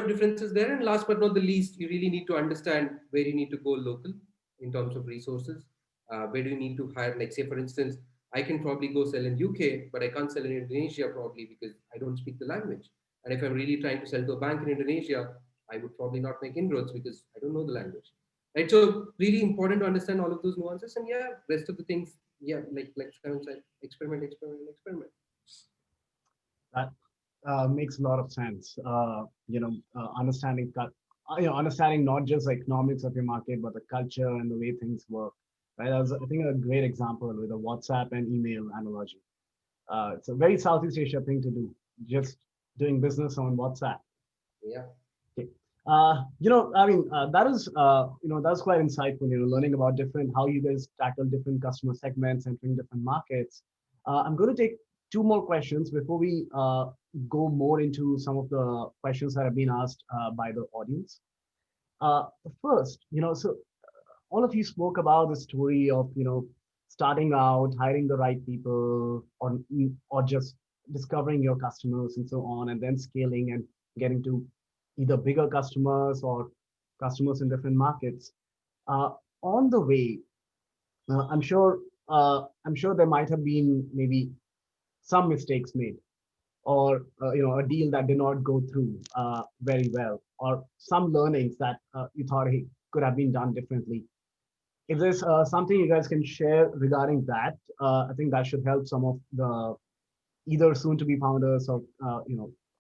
differences there. And last but not the least, you really need to understand where you need to go local in terms of resources. Where do you need to hire? Like say, for instance, I can probably go sell in UK, but I can't sell in Indonesia probably because I don't speak the language. And if I'm really trying to sell to a bank in Indonesia, I would probably not make inroads because I don't know the language. Right. So really important to understand all of those nuances. And yeah, rest of the things, yeah, like Simon said, experiment. That makes a lot of sense. Understanding understanding not just the economics of your market, but the culture and the way things work. Right. That was, I think, a great example with a WhatsApp and email analogy. It's a very Southeast Asia thing to do, just doing business on WhatsApp. Yeah. Okay. That is, that's quite insightful, learning about how you guys tackle different customer segments, entering different markets. I'm going to take two more questions before we go more into some of the questions that have been asked by the audience. First, so all of you spoke about the story of, starting out, hiring the right people, or just discovering your customers and so on, and then scaling and getting to either bigger customers or customers in different markets. Uh, on the way, I'm sure, there might have been maybe some mistakes made, or a deal that did not go through very well, or some learnings that you thought, hey, could have been done differently. If there's something you guys can share regarding that, I think that should help some of the either soon to be founders or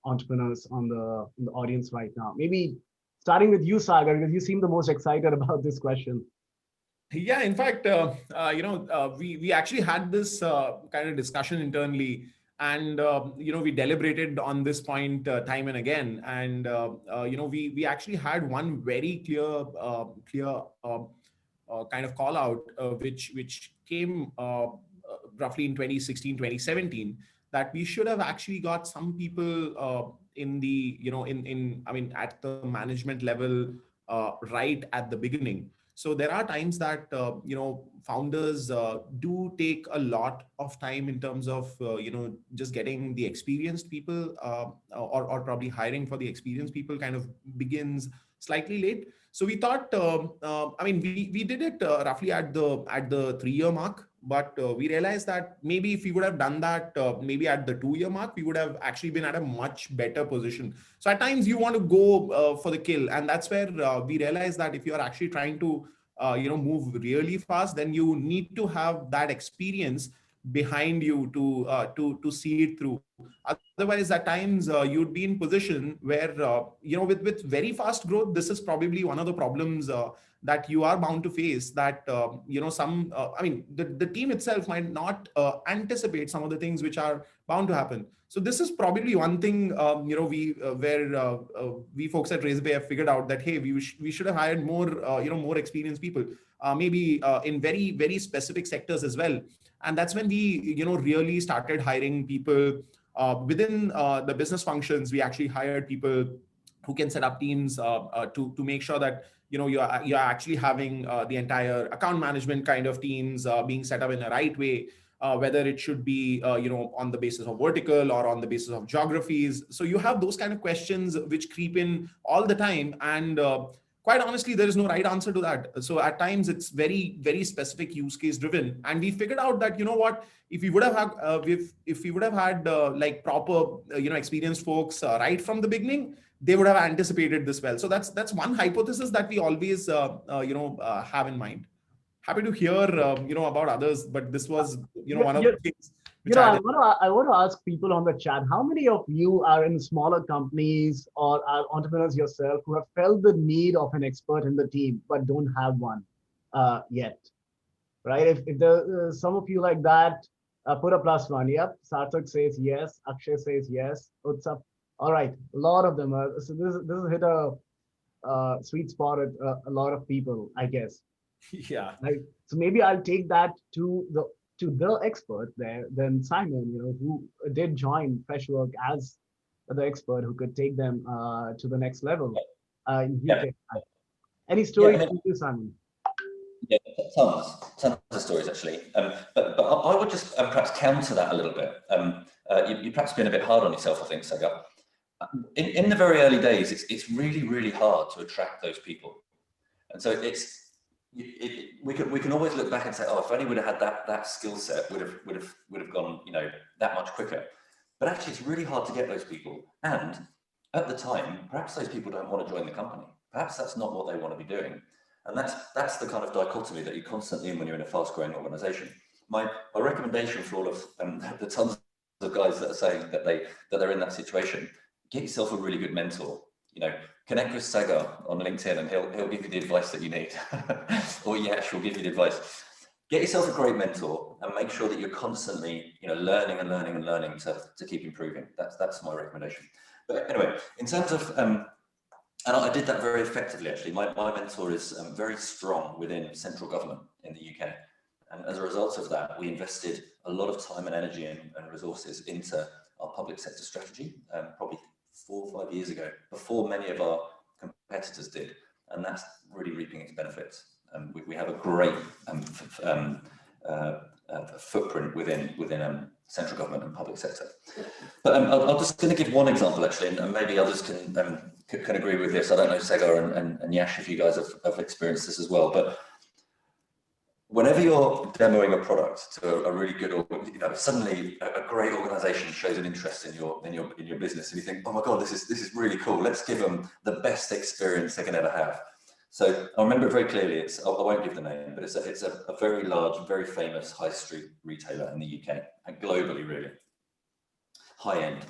entrepreneurs in the audience right now. Maybe starting with you, Sagar, because you seem the most excited about this question. Yeah, in fact, we actually had this kind of discussion internally, and we deliberated on this point time and again, and we actually had one very clear kind of call out, which came roughly in 2016, 2017, that we should have actually got some people in the in I mean at the management level right at the beginning. So there are times that founders do take a lot of time in terms of just getting the experienced people, or probably hiring for the experienced people kind of begins slightly late. So we thought, we did it roughly at the 3 year mark, but we realized that maybe if we would have done that maybe at the 2 year mark, we would have actually been at a much better position. So at times you want to go for the kill, and that's where we realized that if you are actually trying to move really fast, then you need to have that experience behind you to see it through. Otherwise, at times you'd be in position where with very fast growth, this is probably one of the problems that you are bound to face, that the team itself might not anticipate some of the things which are bound to happen. So this is probably one thing we folks at Razorpay have figured out, that hey, we should have hired more experienced people, maybe in very very specific sectors as well. And that's when we really started hiring people within the business functions. We actually hired people who can set up teams to make sure that you're actually having the entire account management kind of teams being set up in the right way, whether it should be on the basis of vertical or on the basis of geographies. So you have those kind of questions which creep in all the time, and quite honestly, there is no right answer to that. So at times it's very very specific use case driven, and we figured out that what, if we would have had if we would have had like proper experienced folks right from the beginning, they would have anticipated this well. So that's one hypothesis that we always have in mind. Happy to hear about others, but this was one of Yeah, the things which I did. I want to ask people on the chat, how many of you are in smaller companies or are entrepreneurs yourself who have felt the need of an expert in the team but don't have one yet, right? If there some of you like that, put a +1. Yep, Sarthak says yes, Akshay says yes, Utsap. All right, a lot of them. So this has hit a sweet spot at a lot of people, I guess. Yeah. Right. So maybe I'll take that to the expert there, then Simon, who did join Freshwork as the expert who could take them to the next level in Yeah. UK. Any Yeah, stories from you, Simon? yeah, tons of stories actually. But I would just perhaps counter that a little bit. You perhaps been a bit hard on yourself, I think, Sagar. In the very early days, it's really really hard to attract those people, and so we can always look back and say, oh, if only we'd have had that skill set, would have gone that much quicker. But actually, it's really hard to get those people, and at the time, perhaps those people don't want to join the company. Perhaps that's not what they want to be doing. And that's the kind of dichotomy that you're constantly in when you're in a fast-growing organization. My recommendation for all of the tons of guys that are saying that they're in that situation, get yourself a really good mentor. Connect with Sagar on LinkedIn, and he'll give you the advice that you need. Or Yash will give you the advice. Get yourself a great mentor and make sure that you're constantly learning to keep improving. That's my recommendation. But anyway, in terms of and I did that very effectively, actually. My mentor is very strong within central government in the UK. And as a result of that, we invested a lot of time and energy and resources into our public sector strategy, probably 4 or 5 years ago, before many of our competitors did. and that's really reaping its benefits. We have a great footprint within central government and public sector. But I'm just going to give one example actually, and maybe others can agree with this. I don't know, Sagar and Yash, if you guys have experienced this as well. But whenever you're demoing a product to a really good, suddenly a great organisation shows an interest in your business, and you think, oh my God, this is really cool. Let's give them the best experience they can ever have. So I remember it very clearly. I won't give the name, but it's a very large, very famous high street retailer in the UK and globally, really high end.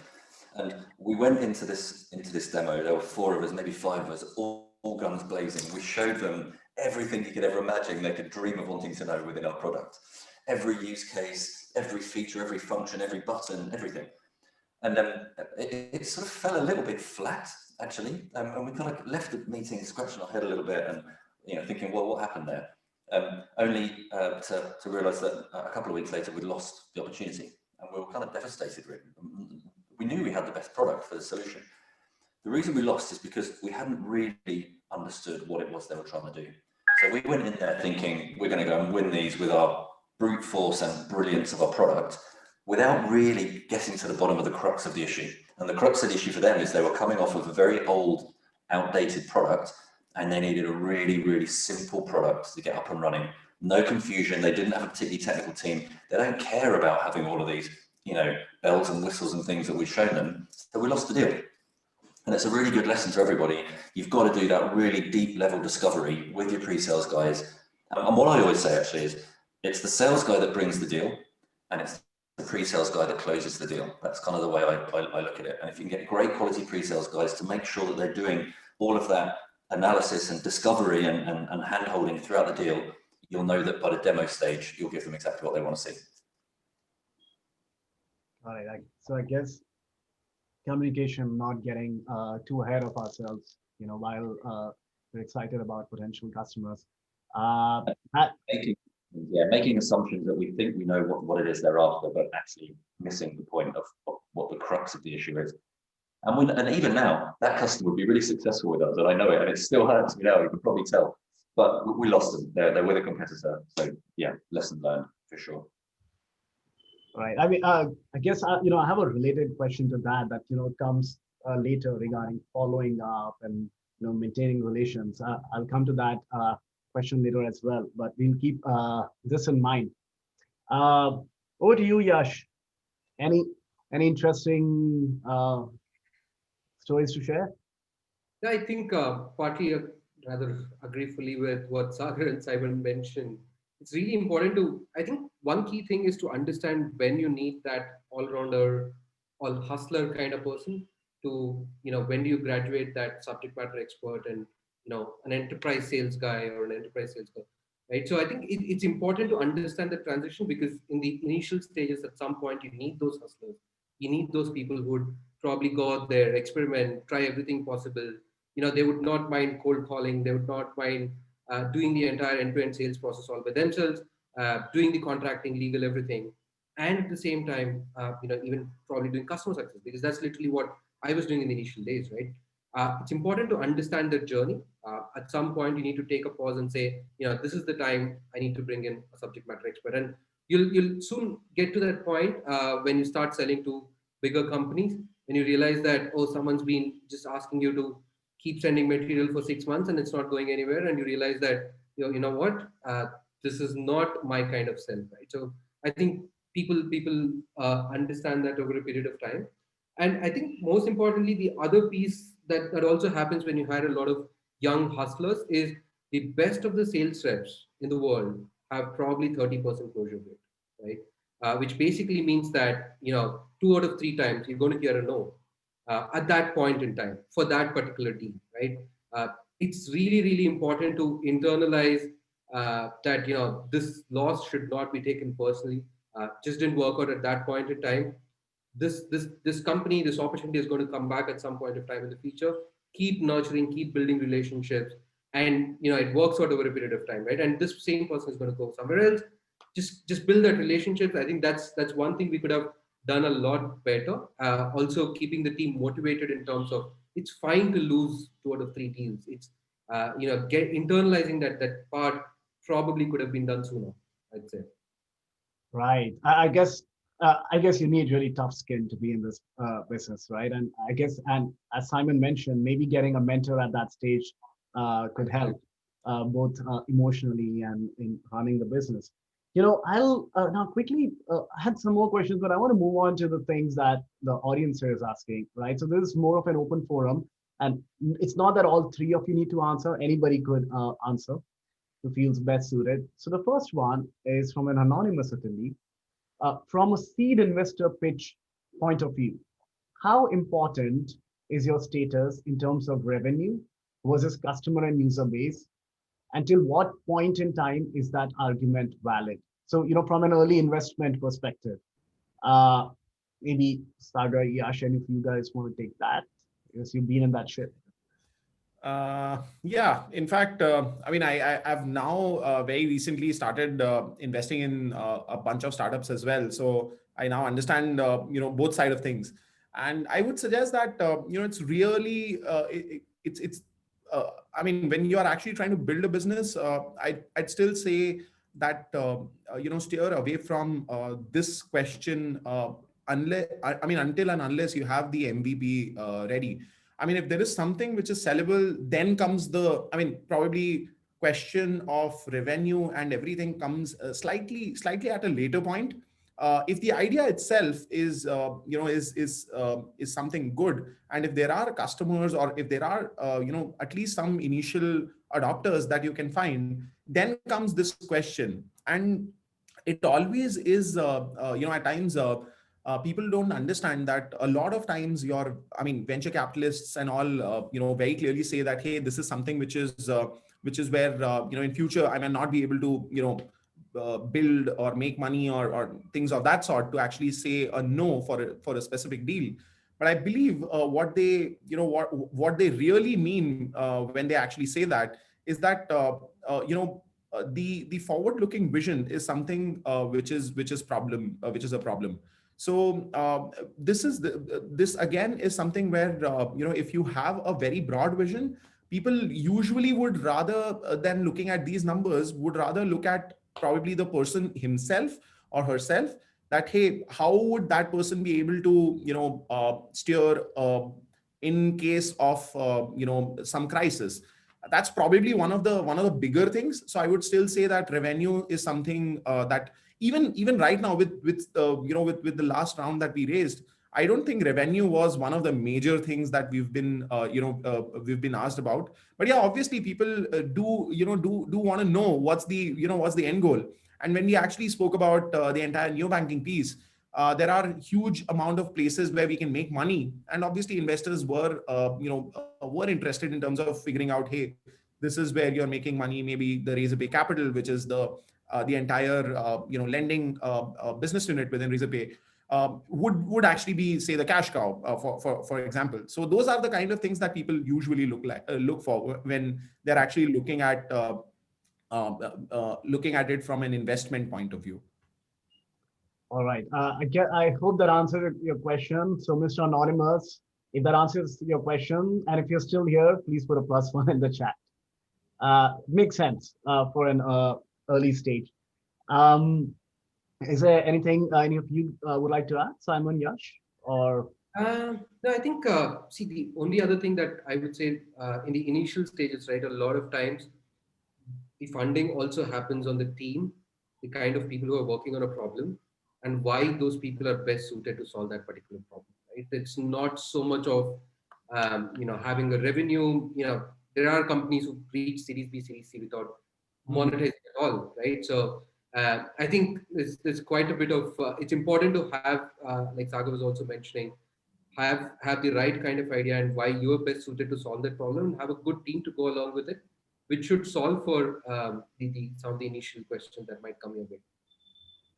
And we went into this demo. There were 4 of us, maybe 5 of us, all guns blazing. We showed them everything you could ever imagine they could dream of wanting to know within our product. Every use case, every feature, every function, every button, everything. And it sort of fell a little bit flat, actually. And we kind of left the meeting scratching our head a little bit and thinking, well, what happened there? Only to realise that a couple of weeks later, we'd lost the opportunity. And we were kind of devastated, really. We knew we had the best product for the solution. The reason we lost is because we hadn't really understood what it was they were trying to do. So we went in there thinking we're going to go and win these with our brute force and brilliance of our product without really getting to the bottom of the crux of the issue. And the crux of the issue for them is they were coming off of a very old, outdated product, and they needed a really, really simple product to get up and running. No confusion. They didn't have a particularly technical team. They don't care about having all of these, bells and whistles and things that we've shown them. So we lost the deal. And it's a really good lesson to everybody. You've got to do that really deep level discovery with your pre-sales guys. And what I always say actually is it's the sales guy that brings the deal, and it's the pre-sales guy that closes the deal. That's kind of the way I look at it. And if you can get great quality pre-sales guys to make sure that they're doing all of that analysis and discovery and hand-holding throughout the deal, you'll know that by the demo stage, you'll give them exactly what they want to see. All right. So I guess communication, not getting too ahead of ourselves, while we're excited about potential customers. Making assumptions that we think we know what it is they're after, but actually missing the point of what the crux of the issue is. And even now, that customer would be really successful with us, and I know it, and it still hurts me now, you can probably tell. But we lost them. They're with a competitor. So yeah, lesson learned for sure. Right. I mean, I guess, I have a related question to that comes later regarding following up and, maintaining relations. I'll come to that question later as well, but we'll keep this in mind. Over to you, Yash. Any interesting stories to share? I think partly rather agree fully with what Sagar and Simon mentioned. It's really important I think one key thing is to understand when you need that all-rounder, all-hustler kind of person to, when do you graduate that subject matter expert and, an enterprise sales guy or an enterprise sales guy, right? So I think it's important to understand the transition, because in the initial stages, at some point, you need those hustlers. You need those people who would probably go out there, experiment, try everything possible. They would not mind cold calling. They would not mind doing the entire end-to-end sales process all by themselves, doing the contracting, legal, everything. And at the same time, even probably doing customer success, because that's literally what I was doing in the initial days, right? It's important to understand the journey. At some point, you need to take a pause and say, this is the time I need to bring in a subject matter expert. And you'll soon get to that point when you start selling to bigger companies, and you realize that, oh, someone's been just asking you to keep sending material for 6 months and it's not going anywhere, and you realize that you know what, this is not my kind of sell, right? So I think people understand that over a period of time. And I think most importantly, the other piece that also happens when you hire a lot of young hustlers is the best of the sales reps in the world have probably 30% closure rate, right? Which basically means that 2 out of 3 times you're going to hear a no. At that point in time for that particular team, right? It's really, really important to internalize that, this loss should not be taken personally. Just didn't work out at that point in time. This company, this opportunity is going to come back at some point of time in the future. Keep nurturing, keep building relationships, and it works out over a period of time, right? And this same person is going to go somewhere else. Just build that relationship. I think that's one thing we could have done a lot better. Also keeping the team motivated in terms of it's fine to lose 2 out of 3 deals. It's get internalizing that part probably could have been done sooner, I'd say. Right. I guess you need really tough skin to be in this business, right? And I guess, and as Simon mentioned, maybe getting a mentor at that stage could help both emotionally and in running the business. I'll now quickly. I had some more questions, but I want to move on to the things that the audience here is asking, right? So this is more of an open forum, and it's not that all three of you need to answer. Anybody could answer who feels best suited. So the first one is from an anonymous attendee. From a seed investor pitch point of view, how important is your status in terms of revenue versus customer and user base? Until what point in time is that argument valid? So, from an early investment perspective, uh, maybe Sagar, Yash, and if you guys want to take that, because you've been in that ship. Yeah, in fact, I mean, I've now very recently started investing in a bunch of startups as well. So I now understand, both side of things. And I would suggest that, it's really, it's, I mean, when you are actually trying to build a business, I'd still say that, steer away from this question, I mean, until and unless you have the MVP ready. I mean, if there is something which is sellable, then comes I mean, probably question of revenue and everything comes slightly at a later point. If the idea itself is, is something good, and if there are customers or if there are, at least some initial adopters that you can find, then comes this question. And it always is, at times, people don't understand that a lot of times I mean, venture capitalists and all, very clearly say that, hey, this is something which is where, in future I may not be able to, build or make money or things of that sort, to actually say a no for a specific deal. But I believe what they, what they really mean when they actually say that is that, the forward looking vision is something which is a problem. So this again is something where, if you have a very broad vision, people usually would rather than looking at these numbers, would rather look at probably the person himself or herself, that, hey, how would that person be able to, steer in case of, some crisis. That's probably one of the bigger things. So I would still say that revenue is something that even right now with the last round that we raised, I don't think revenue was one of the major things that we've been asked about. But yeah, obviously people do want to know what's the end goal. And when we actually spoke about the entire neobanking piece, there are huge amount of places where we can make money, and obviously investors were interested in terms of figuring out, hey, this is where you're making money. Maybe the Razorpay Capital, which is the entire lending business unit within Razorpay, would actually be, say, the cash cow, for example. So those are the kind of things that people usually look for when they're actually looking at it from an investment point of view. All right. I hope that answered your question. So, Mr. Anonymous, if that answers your question, and if you're still here, please put a +1 in the chat. Makes sense for an early stage. Is there anything any of you would like to add, Simon, Yash, or? No, I think, see, the only other thing that I would say in the initial stages, right, a lot of times the funding also happens on the team, the kind of people who are working on a problem, and why those people are best suited to solve that particular problem. Right? It's not so much of having a revenue. There are companies who reach Series B, Series C without monetizing at all, right? So I think there's quite a bit of. It's important to have, like Sagar was also mentioning, have the right kind of idea and why you are best suited to solve that problem, and have a good team to go along with it, which should solve for some of the initial questions that might come your way.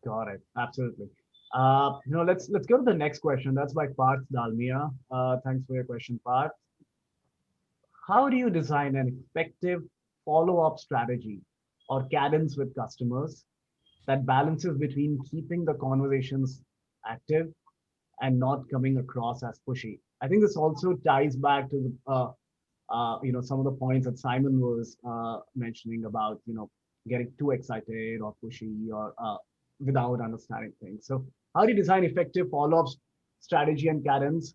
Got it. Absolutely. Let's go to the next question. That's by Parth Dalmia. Thanks for your question, Parth. How do you design an effective follow-up strategy or cadence with customers that balances between keeping the conversations active and not coming across as pushy? I think this also ties back to some of the points that Simon was mentioning about, getting too excited or pushy or without understanding things. So how do you design effective follow-ups, strategy and cadence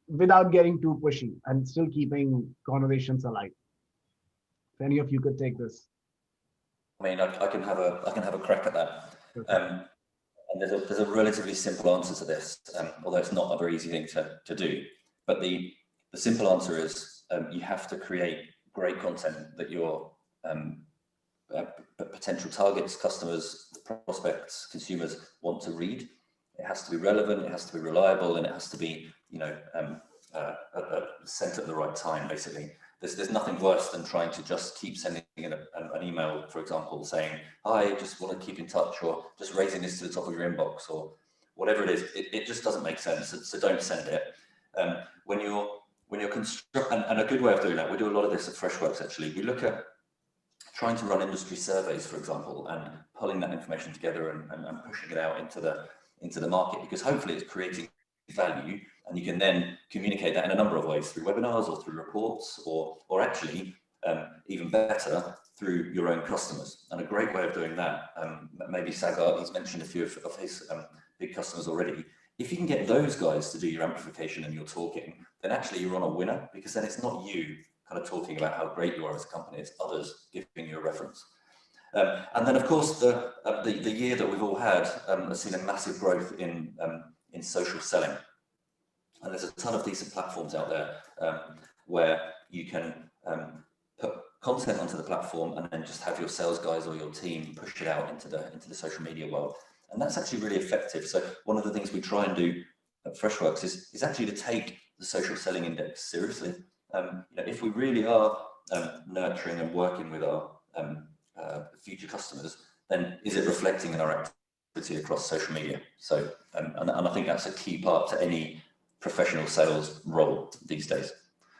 without getting too pushy and still keeping conversations alive? If any of you could take this. I mean, I can have a crack at that. And there's a relatively simple answer to this, although it's not a very easy thing to do. But the simple answer is you have to create great content that your potential targets, customers, prospects, consumers want to read. It has to be relevant, it has to be reliable, and it has to be, sent at the right time, basically. There's nothing worse than trying to just keep sending an email, for example, saying, hi, just want to keep in touch, or just raising this to the top of your inbox, or whatever it is. It just doesn't make sense, so don't send it. When you're constructing, and a good way of doing that, we do a lot of this at Freshworks, actually. We look at trying to run industry surveys, for example, and pulling that information together and pushing it out into the market, because hopefully it's creating value, and you can then communicate that in a number of ways, through webinars or through reports, or actually even better, through your own customers. And a great way of doing that, maybe Sagar, he's mentioned a few of his big customers already. If you can get those guys to do your amplification and your talking, then actually you're on a winner, because then it's not you kind of talking about how great you are as a company, it's others giving you a reference. And then, of course, the year that we've all had has seen a massive growth in social selling. And there's a ton of decent platforms out there where you can put content onto the platform and then just have your sales guys or your team push it out into the social media world. And that's actually really effective. So one of the things we try and do at Freshworks is actually to take the social selling index seriously. If we really are nurturing and working with our future customers, then is it reflecting in our activity across social media? So, and I think that's a key part to any professional sales role these days.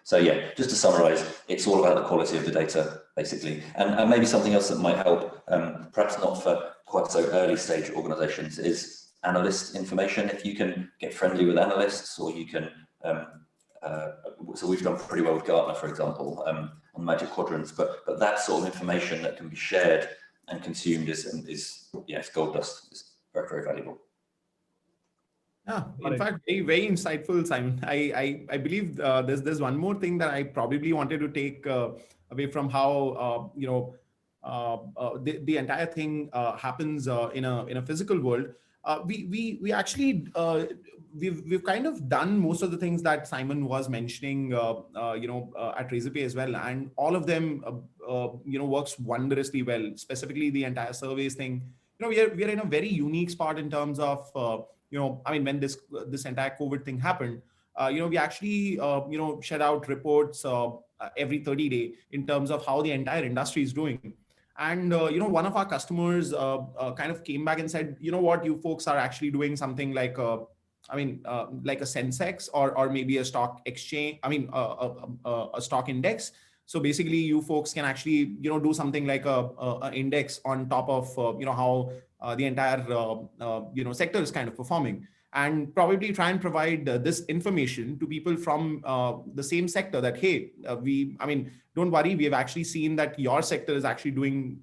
So yeah, just to summarize, it's all about the quality of the data, basically. And maybe something else that might help, perhaps not for quite so early stage organizations, is analyst information. If you can get friendly with analysts, or you can, so we've done pretty well with Gartner, for example, on Magic Quadrants, but that sort of information that can be shared and consumed is gold dust. It's very, very valuable. Yeah, in fact, very, very insightful, Simon. I believe there's one more thing that I probably wanted to take away from how the entire thing happens in a physical world. We actually we've kind of done most of the things that Simon was mentioning at Razorpay as well, and all of them works wondrously well. Specifically the entire surveys thing. We are in a very unique spot in terms of when this entire COVID thing happened, we actually shed out reports every 30 days in terms of how the entire industry is doing. And one of our customers kind of came back and said, you know what, you folks are actually doing something like like a Sensex or maybe a stock exchange, a stock index. So basically you folks can actually do something like a index on top of how the entire sector is kind of performing, and probably try and provide this information to people from the same sector that, hey, don't worry, we have actually seen that your sector is actually doing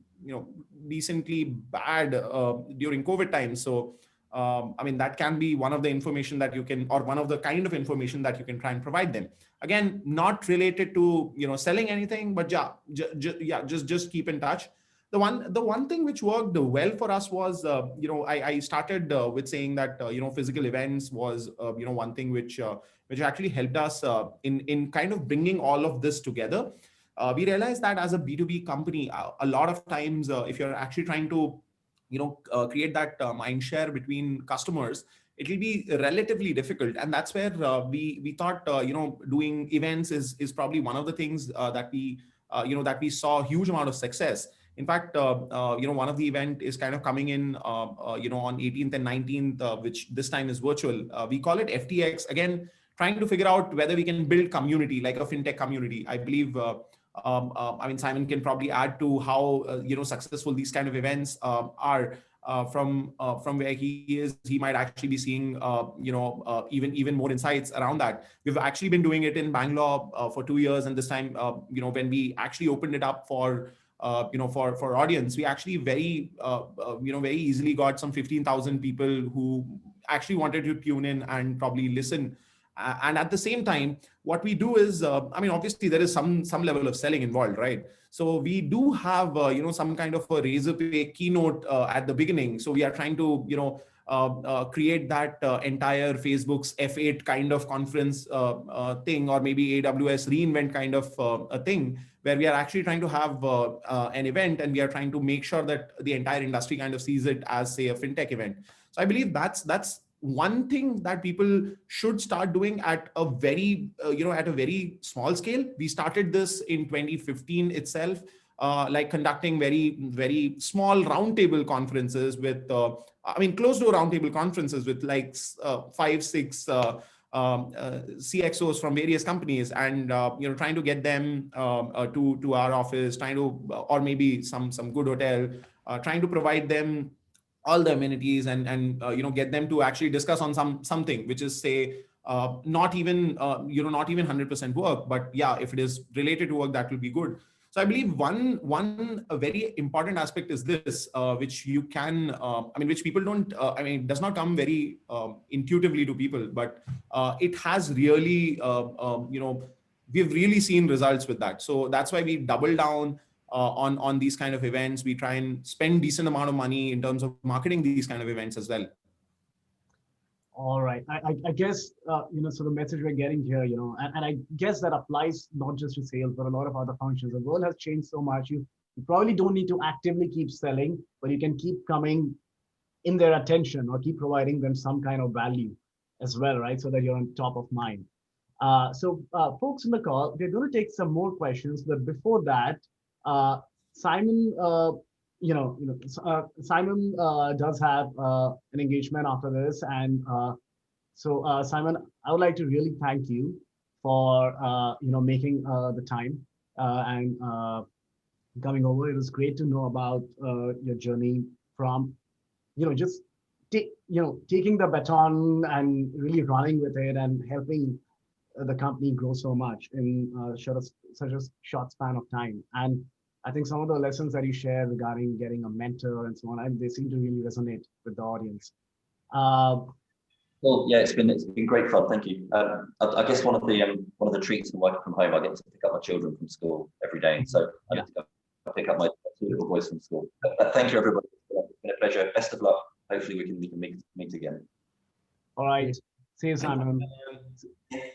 decently bad during COVID times. So that can be one of the information that you can, or one of the kind of information that you can try and provide them. Again, not related to selling anything, but just keep in touch. The one thing which worked well for us was I started with saying that physical events was one thing which actually helped us in kind of bringing all of this together. We realized that as a B2B company, a lot of times if you're actually trying to create that mind share between customers, it will be relatively difficult. And that's where we thought doing events is probably one of the things that we saw a huge amount of success. In fact, one of the event is kind of coming in, on 18th and 19th, which this time is virtual. We call it FTX. Again, trying to figure out whether we can build community, like a fintech community. I believe, Simon can probably add to how, successful these kind of events are. from where he is, he might actually be seeing even more insights around that. We've actually been doing it in Bangalore for 2 years, and this time when we actually opened it up for for audience, we actually very easily got some 15,000 people who actually wanted to tune in and probably listen. And at the same time, what we do is, obviously there is some level of selling involved, right? So we do have some kind of a Razorpay keynote at the beginning. So we are trying to create that entire Facebook's F8 kind of conference thing, or maybe AWS reInvent kind of a thing, where we are actually trying to have an event, and we are trying to make sure that the entire industry kind of sees it as, say, a fintech event. So I believe that's one thing that people should start doing at a very at a very small scale. We started this in 2015 itself, like conducting very small roundtable conferences with closed door roundtable conferences with like 5-6 CXOs from various companies, and trying to get them to our office, trying to, or maybe some good hotel, trying to provide them all the amenities, and get them to actually discuss on something which is, say, not even 100% work, but yeah, if it is related to work, that will be good. So I believe one a very important aspect is this, which you can which people don't it does not come very intuitively to people, but it has really we've really seen results with that. So that's why we double down on these kind of events. We try and spend decent amount of money in terms of marketing these kind of events as well. All right. I guess, so the message we're getting here, and I guess that applies not just to sales, but a lot of other functions. The world has changed so much. You probably don't need to actively keep selling, but you can keep coming in their attention, or keep providing them some kind of value as well, right? So that you're on top of mind. So folks in the call, we're going to take some more questions, but before that, Simon, Simon does have an engagement after this, and so Simon, I would like to really thank you for making the time and coming over. It was great to know about your journey from just taking the baton and really running with it and helping the company grow so much in such a short span of time. And I think some of the lessons that you share regarding getting a mentor and so on, they seem to really resonate with the audience. Well, yeah, it's been great fun. Thank you. I guess one of the treats of working from home, I get to pick up my children from school every day, so I get to go pick up my 2 little boys from school. But thank you, everybody. It's been a pleasure. Best of luck. Hopefully, we can meet again. All right. See you, Simon.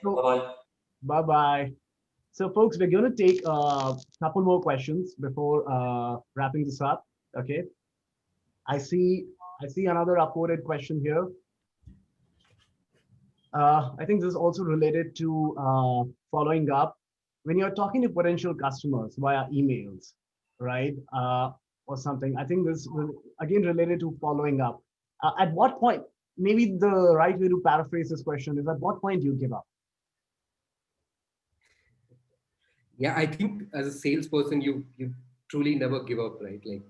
Bye-bye. Bye-bye. So, folks, we're going to take a couple more questions before wrapping this up. Okay. I see another upvoted question here. I think this is also related to following up. When you're talking to potential customers via emails, right, or something, I think this will, again, related to following up. At what point, maybe the right way to paraphrase this question is, at what point do you give up? Yeah, I think as a salesperson, you truly never give up, right? Like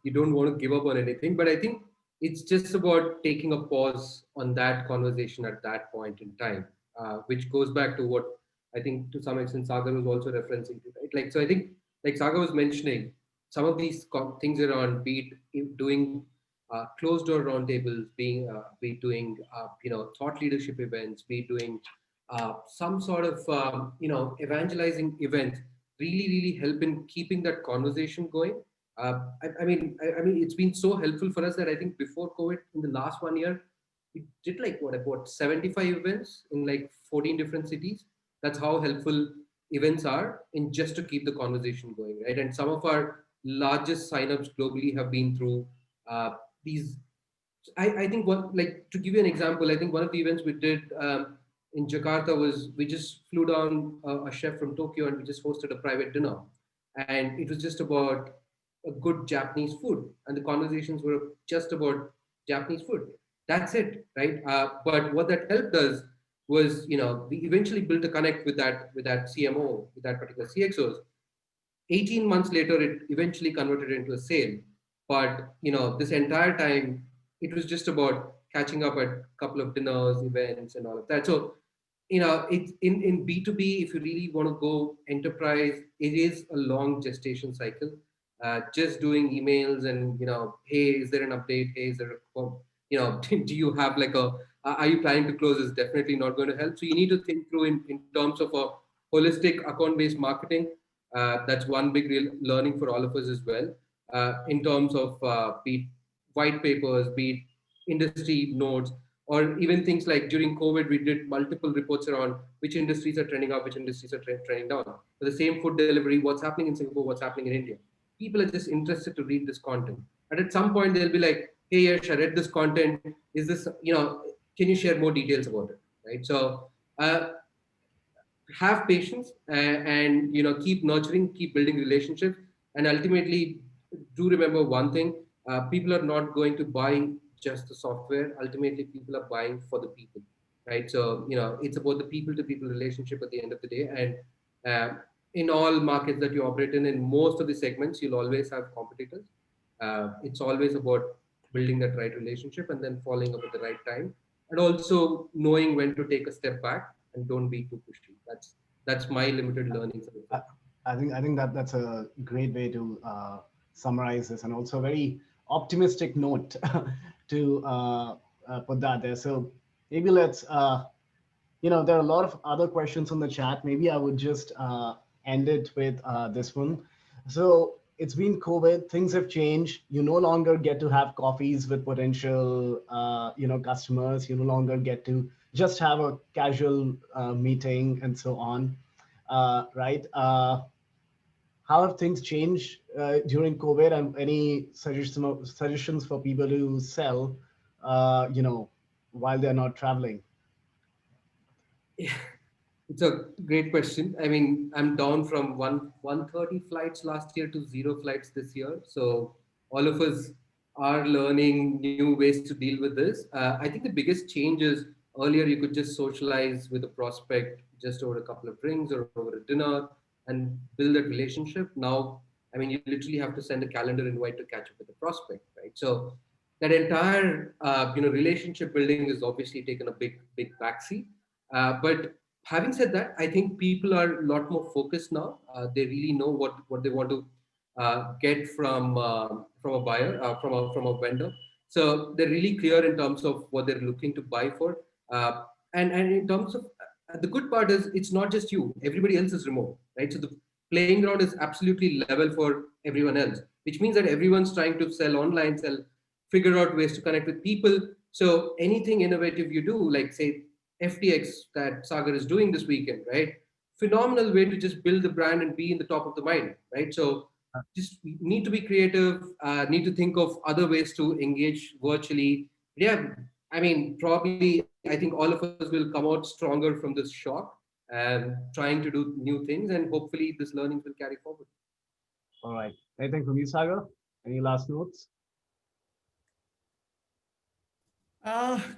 you don't want to give up on anything, but I think it's just about taking a pause on that conversation at that point in time, which goes back to what I think to some extent Sagar was also referencing to, right? Like, so I think like Sagar was mentioning, some of these things around, be it doing closed door roundtables, be doing thought leadership events, be doing some sort of evangelizing events, really help in keeping that conversation going. I mean, it's been so helpful for us that I think before COVID, in the last 1 year, we did like about 75 events in like 14 different cities. That's how helpful events are in just to keep the conversation going, right? And some of our largest signups globally have been through these. I think to give you an example, I think one of the events we did in Jakarta was, we just flew down a chef from Tokyo and we just hosted a private dinner, and it was just about a good Japanese food, and the conversations were just about Japanese food. That's it, right? But what that helped us was, we eventually built a connect with that CMO, with that particular CXOs. 18 months later, it eventually converted into a sale. But this entire time, it was just about catching up at a couple of dinners, events, and all of that. So it's in B2B, if you really want to go enterprise, it is a long gestation cycle. Just doing emails and hey, is there an update? Hey, is there do you have like are you planning to close, is definitely not going to help. So you need to think through in terms of a holistic account based marketing. That's one big real learning for all of us as well. In terms of be it white papers, be it industry notes, or even things like during COVID, we did multiple reports around which industries are trending up, which industries are trending down. For the same food delivery, what's happening in Singapore, what's happening in India. People are just interested to read this content. And at some point, they'll be like, hey, Yash, I read this content. Is this, can you share more details about it? Right. So, have patience and keep nurturing, keep building relationships, and ultimately do remember one thing: people are not going to buy just the software. Ultimately, people are buying for the people, right? So it's about the people to people relationship at the end of the day. And in all markets that you operate in most of the segments, you'll always have competitors. It's always about building that right relationship and then following up at the right time, and also knowing when to take a step back and don't be too pushy. That's my limited learnings. I think that that's a great way to summarize this, and also a very optimistic note to put that there. So maybe let's there are a lot of other questions on the chat. Maybe I would just end it with this one. So it's been COVID, things have changed. You no longer get to have coffees with potential, customers. You no longer get to just have a casual meeting and so on, right? How have things changed during COVID, and any suggestions for people to sell, while they're not traveling? Yeah, it's a great question. I mean, I'm down from 130 flights last year to 0 flights this year. So all of us are learning new ways to deal with this. I think the biggest change is earlier you could just socialize with a prospect just over a couple of drinks or over a dinner and build that relationship. Now, I mean, you literally have to send a calendar invite to catch up with the prospect, right? So that entire relationship building is obviously taken a big backseat. But having said that, I think people are a lot more focused now. They really know what they want to get from a buyer, from a vendor. So they're really clear in terms of what they're looking to buy for. And in terms of the good part is it's not just you. Everybody else is remote, right? So the playing ground is absolutely level for everyone else, which means that everyone's trying to sell online, figure out ways to connect with people. So anything innovative you do, like say FTX that Sagar is doing this weekend, right? Phenomenal way to just build the brand and be in the top of the mind, right? So just need to be creative, need to think of other ways to engage virtually. Yeah, I mean, probably I think all of us will come out stronger from this shock and trying to do new things, and hopefully this learning will carry forward. All right. Anything from you, Sagar? Any last notes?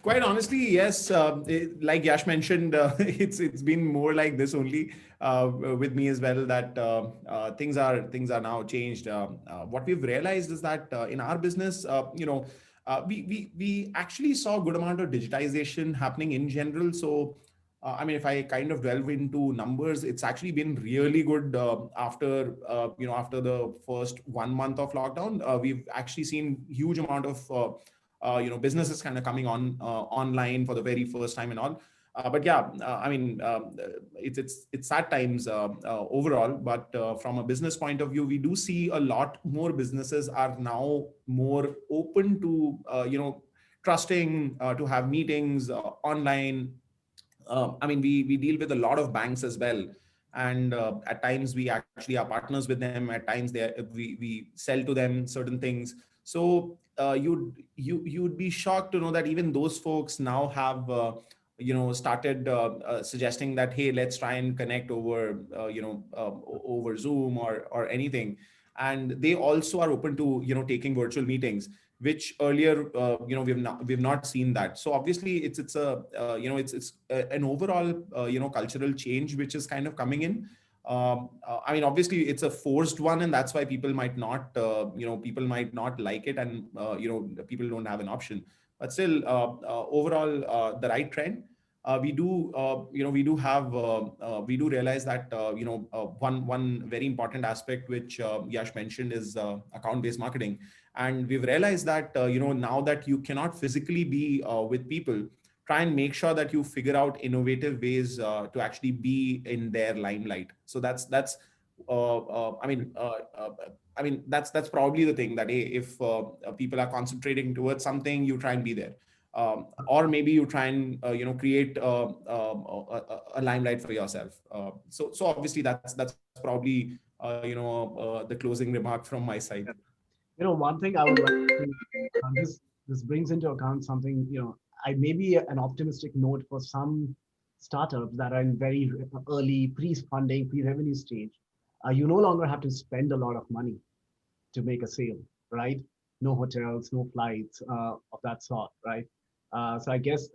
Quite honestly, yes. Like Yash mentioned, it's been more like this only with me as well. That things are now changed. What we've realized is that in our business, we actually saw a good amount of digitization happening in general. So, I mean, if I kind of delve into numbers, it's actually been really good after the first 1 month of lockdown. We've actually seen huge amount of businesses kind of coming on online for the very first time and all. But yeah, I mean, it's sad times overall. But from a business point of view, we do see a lot more businesses are now more open to trusting to have meetings online. I mean, we deal with a lot of banks as well, and at times we actually are partners with them. At times we sell to them certain things. So you'd be shocked to know that even those folks now have started suggesting that, hey, let's try and connect over over Zoom or anything. And they also are open to taking virtual meetings, which earlier we've not seen that. So obviously it's an overall cultural change which is kind of coming in. I mean, obviously it's a forced one, and that's why people might not, people might not like it, and people don't have an option. But still, overall, the right trend. We do, we do realize that, one very important aspect which Yash mentioned is account-based marketing, and we've realized that, now that you cannot physically be with people, try and make sure that you figure out innovative ways to actually be in their limelight. So that's I mean, that's probably the thing, that if people are concentrating towards something, you try and be there. Or maybe you try and create a limelight for yourself. So obviously that's probably the closing remark from my side. One thing I would like to, this brings into account something, I maybe an optimistic note for some startups that are in very early pre-funding, pre-revenue stage. You no longer have to spend a lot of money to make a sale, right? No hotels, no flights of that sort, right? So I guess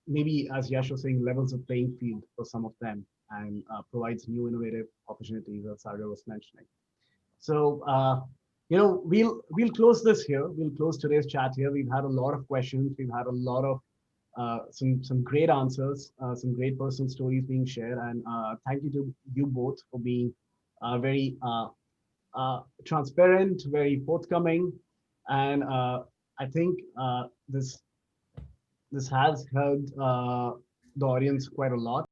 maybe, as Yash was saying, levels of playing field for some of them, and provides new innovative opportunities, as Sagar was mentioning. So, we'll close this here. We'll close today's chat here. We've had a lot of questions. We've had a lot of some great answers, some great personal stories being shared, and thank you to you both for being very transparent, very forthcoming, and I think this has helped the audience quite a lot.